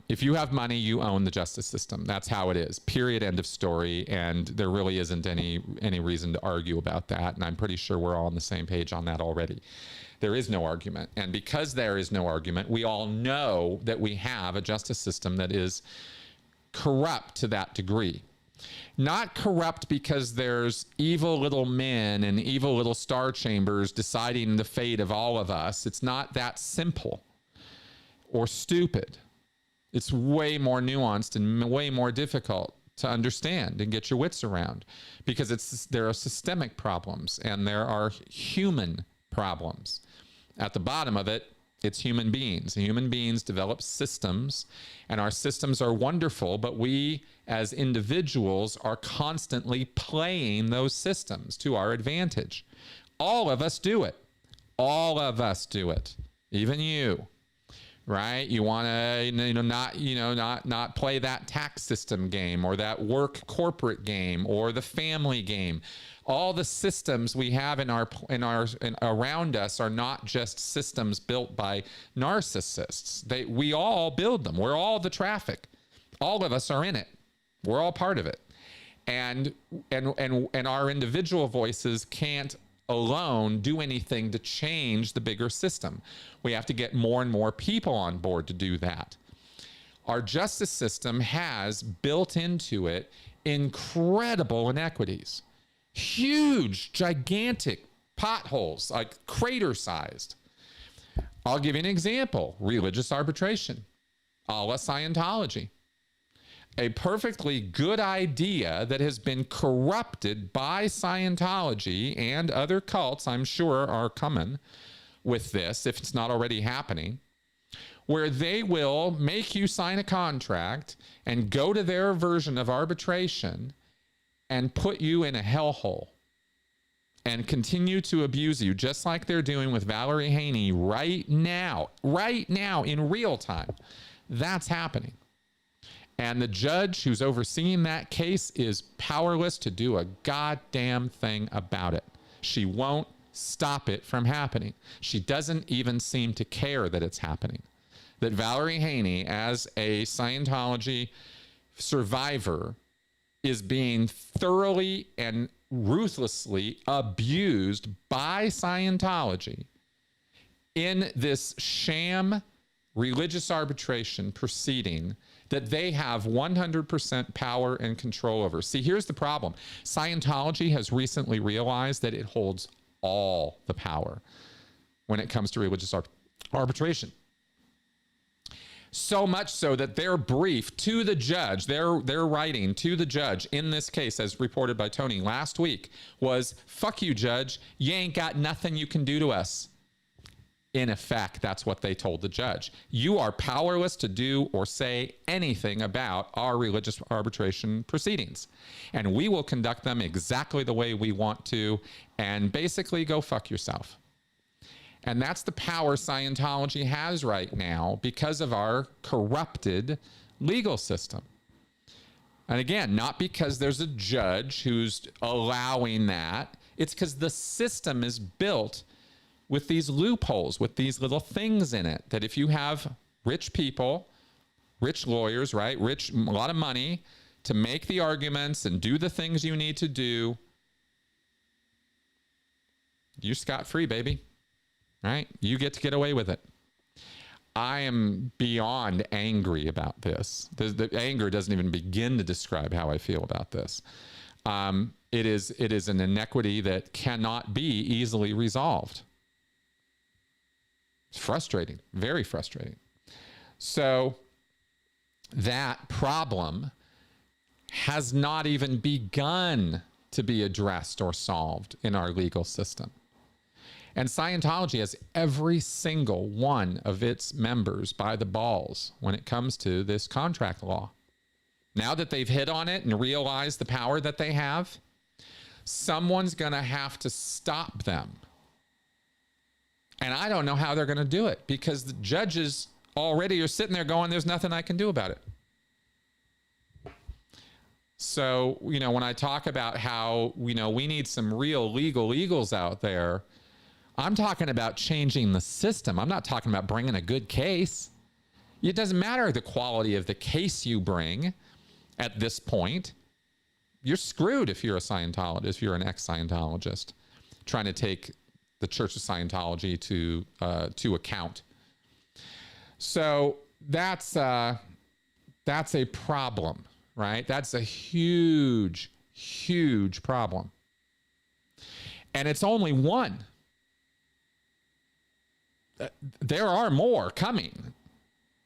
If you have money, you own the justice system. That's how it is. Period. End of story. And there really isn't any reason to argue about that. And I'm pretty sure we're all on the same page on that already. There is no argument. And because there is no argument, we all know that we have a justice system that is corrupt to that degree. Not corrupt because there's evil little men and evil little star chambers deciding the fate of all of us. It's not that simple or stupid. It's way more nuanced and way more difficult to understand and get your wits around, because there are systemic problems and there are human problems. At the bottom of it, it's human beings. Human beings develop systems, and our systems are wonderful, but we as individuals are constantly playing those systems to our advantage. All of us do it. All of us do it. Even you. Right? You want to, not play that tax system game or that work corporate game or the family game. All the systems we have around us are not just systems built by narcissists. We all build them. We're all the traffic. All of us are in it. We're all part of it. And our individual voices can't alone do anything to change the bigger system. We have to get more and more people on board to do that. Our justice system has built into it incredible inequities. Huge, gigantic potholes, like crater-sized. I'll give you an example. Religious arbitration, a la Scientology. A perfectly good idea that has been corrupted by Scientology, and other cults, I'm sure, are coming with this, if it's not already happening, where they will make you sign a contract and go to their version of arbitration and put you in a hellhole and continue to abuse you, just like they're doing with Valerie Haney right now, in real time. That's happening. And the judge who's overseeing that case is powerless to do a goddamn thing about it. She won't stop it from happening. She doesn't even seem to care that it's happening. That Valerie Haney, as a Scientology survivor, is being thoroughly and ruthlessly abused by Scientology in this sham religious arbitration proceeding that they have 100% power and control over. See, here's the problem. Scientology has recently realized that it holds all the power when it comes to religious arbitration. So much so that their brief to the judge, their writing to the judge in this case, as reported by Tony last week, was, "Fuck you, judge. You ain't got nothing you can do to us." In effect, that's what they told the judge. You are powerless to do or say anything about our religious arbitration proceedings. And we will conduct them exactly the way we want to, and basically go fuck yourself. And that's the power Scientology has right now because of our corrupted legal system. And again, not because there's a judge who's allowing that. It's because the system is built with these loopholes, with these little things in it, that if you have rich people, rich lawyers, right, a lot of money to make the arguments and do the things you need to do, you're scot-free, baby, right? You get to get away with it. I am beyond angry about this. The anger doesn't even begin to describe how I feel about this. It is an inequity that cannot be easily resolved. It's frustrating, very frustrating. So that problem has not even begun to be addressed or solved in our legal system. And Scientology has every single one of its members by the balls when it comes to this contract law. Now that they've hit on it and realized the power that they have, someone's going to have to stop them. And I don't know how they're going to do it, because the judges already are sitting there going, there's nothing I can do about it. So, when I talk about how, we need some real legal eagles out there, I'm talking about changing the system. I'm not talking about bringing a good case. It doesn't matter the quality of the case you bring at this point. You're screwed if you're a Scientologist, if you're an ex-Scientologist trying to take the Church of Scientology to account. So that's a problem. right? That's a huge, huge problem. And it's only one. There are more coming.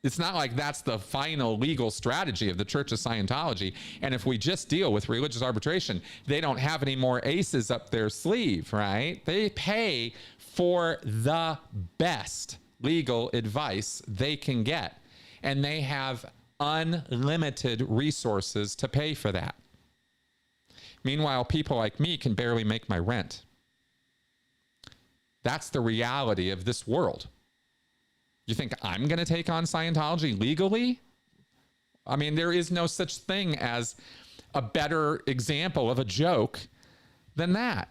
It's not like that's the final legal strategy of the Church of Scientology. And if we just deal with religious arbitration, they don't have any more aces up their sleeve, right? They pay for the best legal advice they can get. And they have unlimited resources to pay for that. Meanwhile, people like me can barely make my rent. That's the reality of this world. You think I'm going to take on Scientology legally? I mean, there is no such thing as a better example of a joke than that.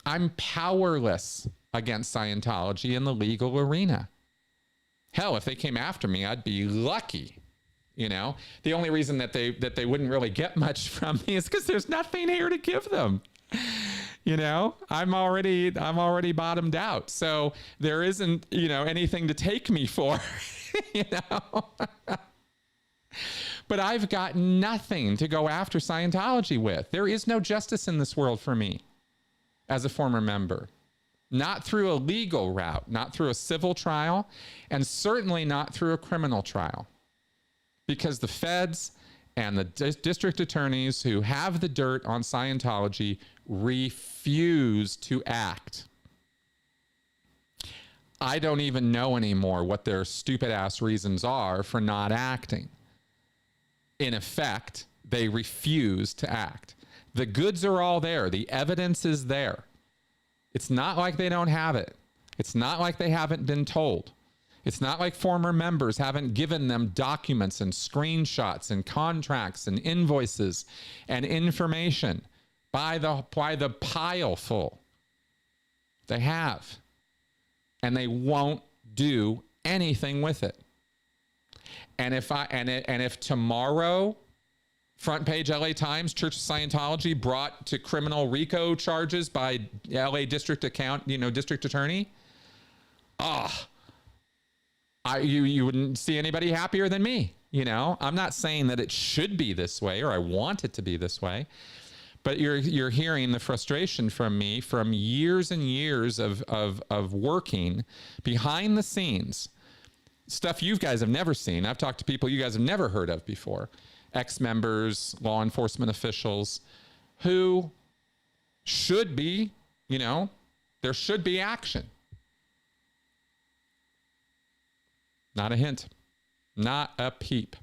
I'm powerless against Scientology in the legal arena. Hell, if they came after me, I'd be lucky. You know, the only reason that they wouldn't really get much from me is because there's nothing here to give them. You know, I'm already bottomed out. So there isn't, you know, anything to take me for, you know. But I've got nothing to go after Scientology with. There is no justice in this world for me as a former member. Not through a legal route, not through a civil trial, and certainly not through a criminal trial. Because the feds and the district attorneys who have the dirt on Scientology refuse to act. I don't even know anymore what their stupid ass reasons are for not acting. In effect, they refuse to act. The goods are all there. The evidence is there. It's not like they don't have it. It's not like they haven't been told. It's not like former members haven't given them documents and screenshots and contracts and invoices and information by the pile full. They have. And they won't do anything with it. And if tomorrow, front page LA Times, Church of Scientology brought to criminal RICO charges by LA district attorney, you wouldn't see anybody happier than me. You know, I'm not saying that it should be this way or I want it to be this way, but you're hearing the frustration from me from years and years of working behind the scenes, stuff you guys have never seen. I've talked to people you guys have never heard of before, ex-members, law enforcement officials who should be, you know, there should be action. Not a hint, not a peep.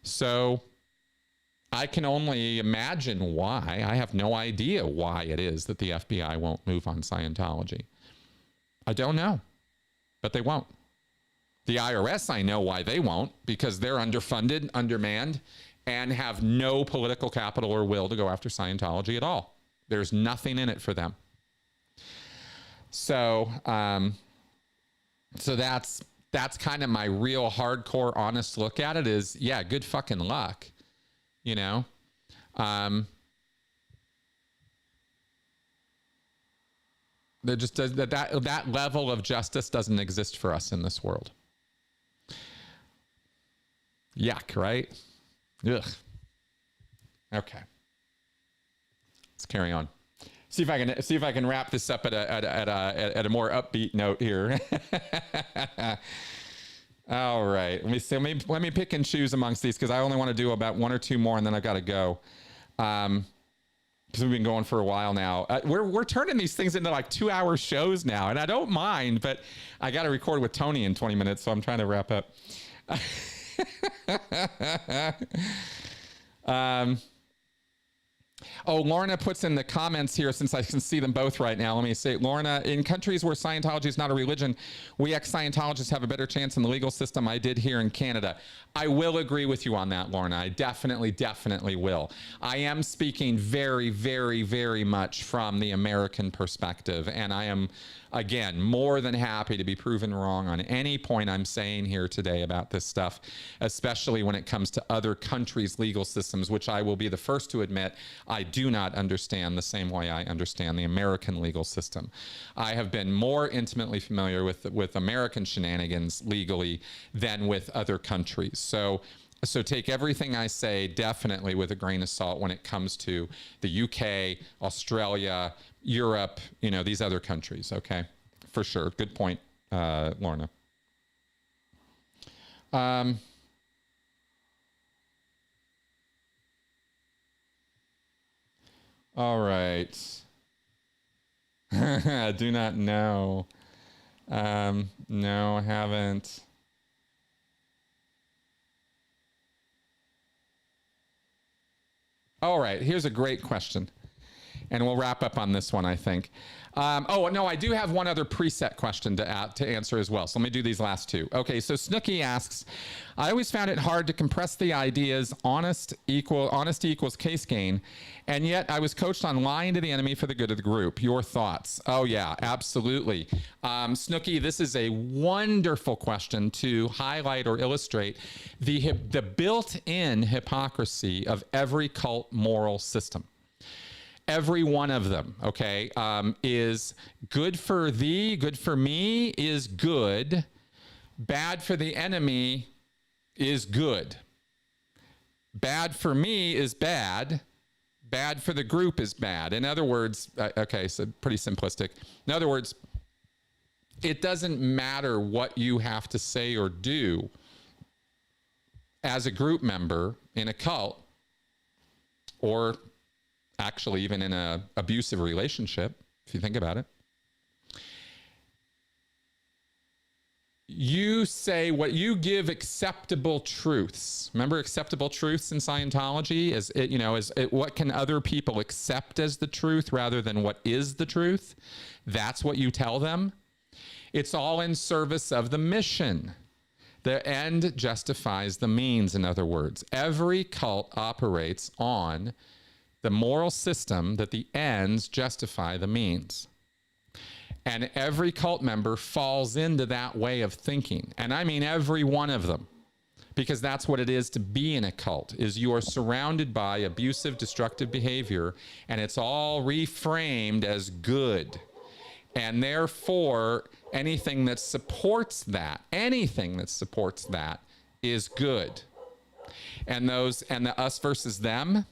So I can only imagine why. I have no idea why it is that the FBI won't move on Scientology. I don't know, but they won't. The IRS, I know why they won't, because they're underfunded, undermanned, and have no political capital or will to go after Scientology at all. There's nothing in it for them. So, so that's kind of my real hardcore, honest look at it is, yeah, good fucking luck, you know? There just does that level of justice doesn't exist for us in this world. Yuck, right? Ugh. Okay. Let's carry on. See if I can wrap this up at a more upbeat note here. All right. Let me see. Let me pick and choose amongst these because I only want to do about one or two more and then I've got to go. Because we've been going for a while now. We're turning these things into like 2-hour shows now, and I don't mind, but I got to record with Tony in 20 minutes, so I'm trying to wrap up. Lorna puts in the comments here, since I can see them both right now. Let me say, Lorna, in countries where Scientology is not a religion, we ex-Scientologists have a better chance in the legal system. I did here in Canada. I will agree with you on that, Lorna. I definitely will. I am speaking very, very, very much from the American perspective, and I am, again, more than happy to be proven wrong on any point I'm saying here today about this stuff, especially when it comes to other countries' legal systems, which I will be the first to admit I do not understand the same way I understand the American legal system. I have been more intimately familiar with American shenanigans legally than with other countries. So So take everything I say definitely with a grain of salt when it comes to the UK, Australia, Europe, you know, these other countries. Okay, for sure. Good point, Lorna. All right. I do not know. No, I haven't. All right, here's a great question. And we'll wrap up on this one, I think. Oh, no, I do have one other preset question to answer as well. So let me do these last two. Okay, so Snooky asks, I always found it hard to compress the ideas honesty equals case gain, and yet I was coached on lying to the enemy for the good of the group. Your thoughts? Oh, yeah, absolutely. Snooky, this is a wonderful question to highlight or illustrate the built-in hypocrisy of every cult moral system. Every one of them, okay, is good for thee, good for me is good. Bad for the enemy is good. Bad for me is bad. Bad for the group is bad. In other words, okay, so pretty simplistic. In other words, it doesn't matter what you have to say or do as a group member in a cult, or actually even in an abusive relationship, if you think about it. You say what you give acceptable truths. Remember acceptable truths in Scientology? Is it, you know, is it what can other people accept as the truth rather than what is the truth? That's what you tell them. It's all in service of the mission. The end justifies the means, in other words. Every cult operates on the moral system that the ends justify the means. And every cult member falls into that way of thinking. And I mean every one of them. Because that's what it is to be in a cult, is you are surrounded by abusive, destructive behavior, and it's all reframed as good. And therefore, anything that supports that is good. And the us versus them,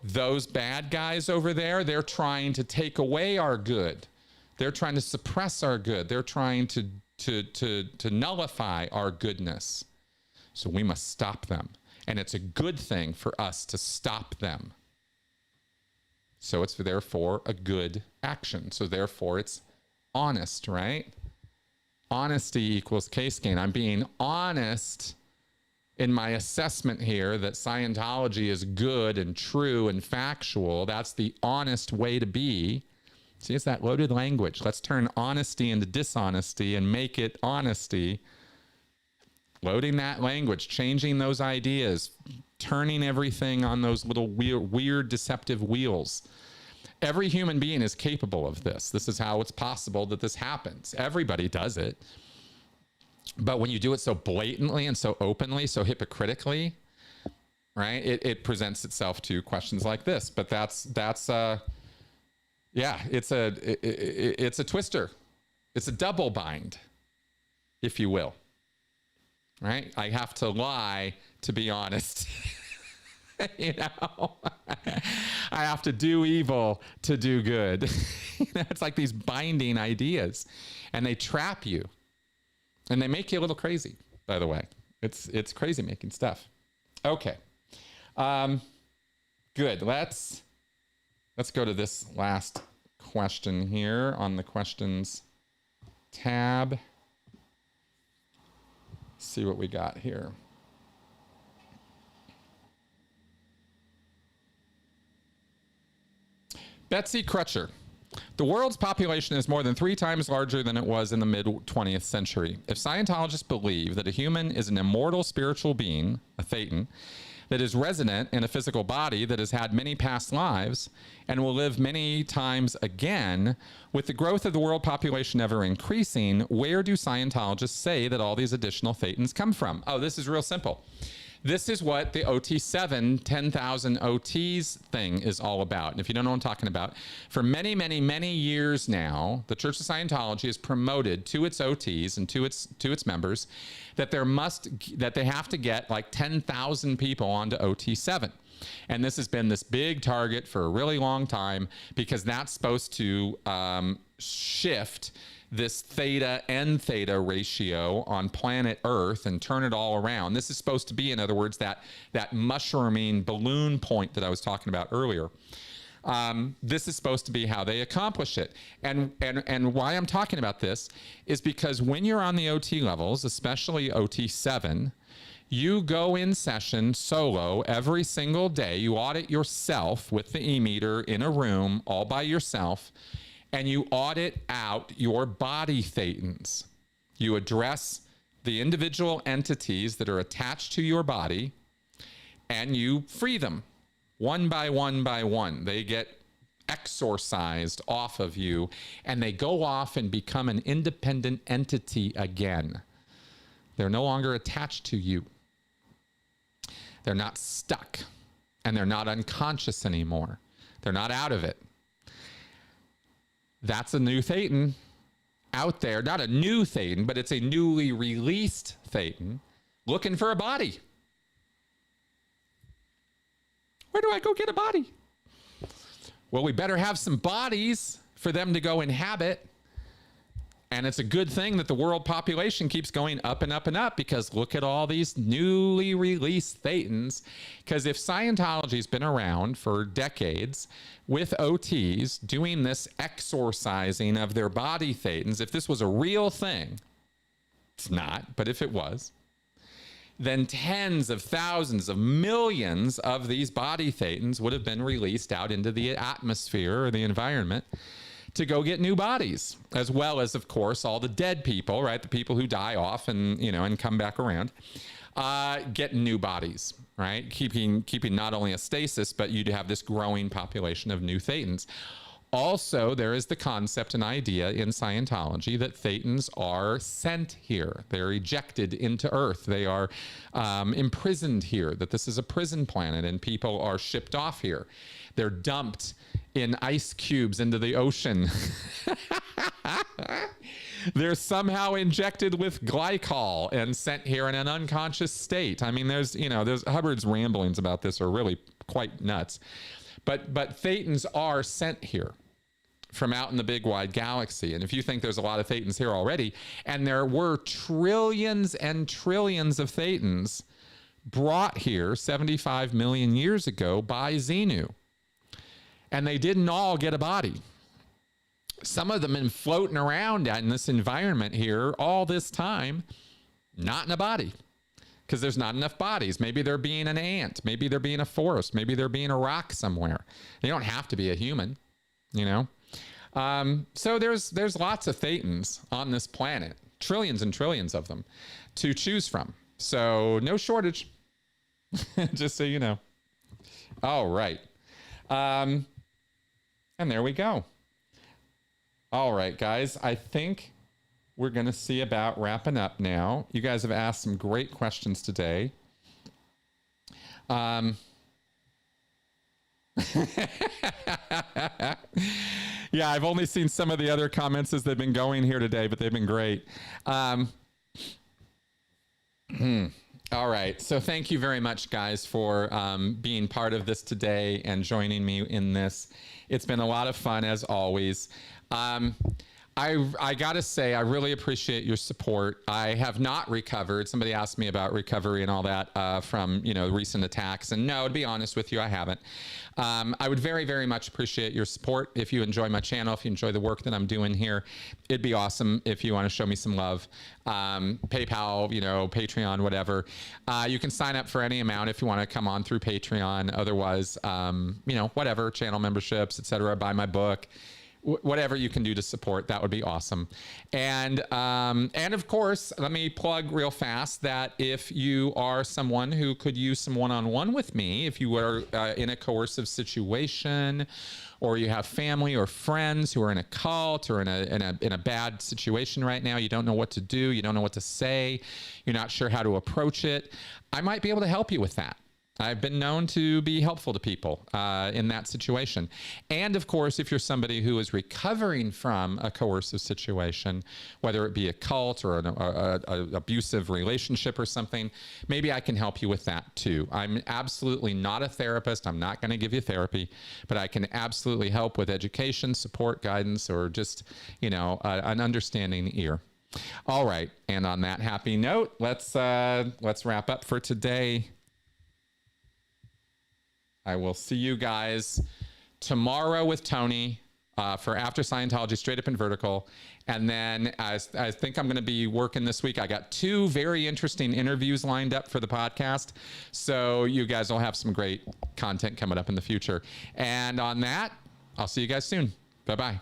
those bad guys over there, they're trying to take away our good. They're trying to suppress our good. They're trying to nullify our goodness. So we must stop them. And it's a good thing for us to stop them. So it's therefore a good action. So therefore it's honest, right? Honesty equals case gain. I'm being honest in my assessment here that Scientology is good and true and factual. That's the honest way to be. See, it's that loaded language. Let's turn honesty into dishonesty and make it honesty. Loading that language, changing those ideas, turning everything on those little weird deceptive wheels. Every human being is capable of this. This is how it's possible that this happens. Everybody does it. But when you do it so blatantly and so openly, so hypocritically, right, it presents itself to questions like this. But yeah, it's a twister. It's a double bind, if you will. Right? I have to lie to be honest. You know, I have to do evil to do good. You know, it's like these binding ideas, and they trap you. And they make you a little crazy, by the way. It's crazy making stuff. Okay. Good. Let's go to this last question here on the questions tab. See what we got here. Betsy Crutcher. The world's population is more than 3 times larger than it was in the mid-20th century. If Scientologists believe that a human is an immortal spiritual being, a thetan, that is resident in a physical body that has had many past lives and will live many times again, with the growth of the world population ever increasing, where do Scientologists say that all these additional thetans come from? Oh, this is real simple. This is what the OT7 10,000 OTs thing is all about. And if you don't know what I'm talking about, for many, many, many years now, the Church of Scientology has promoted to its OTs and to its members that they have to get like 10,000 people onto OT7. And this has been this big target for a really long time, because that's supposed to shift this theta and theta ratio on planet Earth and turn it all around. This is supposed to be, in other words, that mushrooming balloon point that I was talking about earlier. This is supposed to be how they accomplish it. And why I'm talking about this is because when you're on the OT levels, especially OT7, you go in session solo every single day. You audit yourself with the e-meter in a room all by yourself, and you audit out your body thetans. You address the individual entities that are attached to your body, and you free them one by one by one. They get exorcised off of you, and they go off and become an independent entity again. They're no longer attached to you. They're not stuck, and they're not unconscious anymore. They're not out of it. That's a new thetan out there. Not a new thetan, but it's a newly released thetan looking for a body. Where do I go get a body? Well, we better have some bodies for them to go inhabit. And it's a good thing that the world population keeps going up and up and up, because look at all these newly released thetans. Because if Scientology's been around for decades with OTs doing this exorcising of their body thetans, if this was a real thing, it's not, but if it was, then tens of thousands of millions of these body thetans would have been released out into the atmosphere or the environment to go get new bodies, as well as, of course, all the dead people, right? The people who die off and, you know, and come back around, get new bodies, right? Keeping not only a stasis, but you'd have this growing population of new thetans. Also, there is the concept and idea in Scientology that thetans are sent here. They're ejected into Earth. They are imprisoned here, that this is a prison planet and people are shipped off here. They're dumped in ice cubes into the ocean. They're somehow injected with glycol and sent here in an unconscious state. I mean, there's Hubbard's ramblings about this are really quite nuts. But thetans are sent here from out in the big wide galaxy. And if you think there's a lot of thetans here already, and there were trillions and trillions of thetans brought here 75 million years ago by Xenu. And they didn't all get a body. Some of them have been floating around in this environment here all this time, not in a body, because there's not enough bodies. Maybe they're being an ant. Maybe they're being a forest. Maybe they're being a rock somewhere. They don't have to be a human, you know? So there's lots of thetans on this planet, trillions and trillions of them to choose from. So no shortage, just so you know. All right. And there we go. All right, guys, I think we're going to see about wrapping up now. You guys have asked some great questions today. Yeah, I've only seen some of the other comments as they've been going here today, but they've been great. All right. So thank you very much, guys, for being part of this today and joining me in this. It's been a lot of fun, as always. I got to say, I really appreciate your support. I have not recovered. Somebody asked me about recovery and all that from, recent attacks. And no, to be honest with you, I haven't. I would very, very much appreciate your support. If you enjoy my channel, if you enjoy the work that I'm doing here, it'd be awesome if you want to show me some love. PayPal, Patreon, whatever. You can sign up for any amount if you want to come on through Patreon. Otherwise, whatever, channel memberships, etc. Buy my book. whatever you can do to support, that would be awesome. And of course, let me plug real fast that if you are someone who could use some one-on-one with me, if you are in a coercive situation, or you have family or friends who are in a cult or in a bad situation right now, you don't know what to do, you don't know what to say, you're not sure how to approach it, I might be able to help you with that. I've been known to be helpful to people in that situation. And of course, if you're somebody who is recovering from a coercive situation, whether it be a cult or an abusive relationship or something, maybe I can help you with that too. I'm absolutely not a therapist. I'm not going to give you therapy, but I can absolutely help with education, support, guidance, or just, you know, an understanding ear. All right. And on that happy note, let's wrap up for today. I will see you guys tomorrow with Tony for After Scientology, Straight Up and Vertical. And then I think I'm going to be working this week. I got 2 very interesting interviews lined up for the podcast. So you guys will have some great content coming up in the future. And on that, I'll see you guys soon. Bye-bye.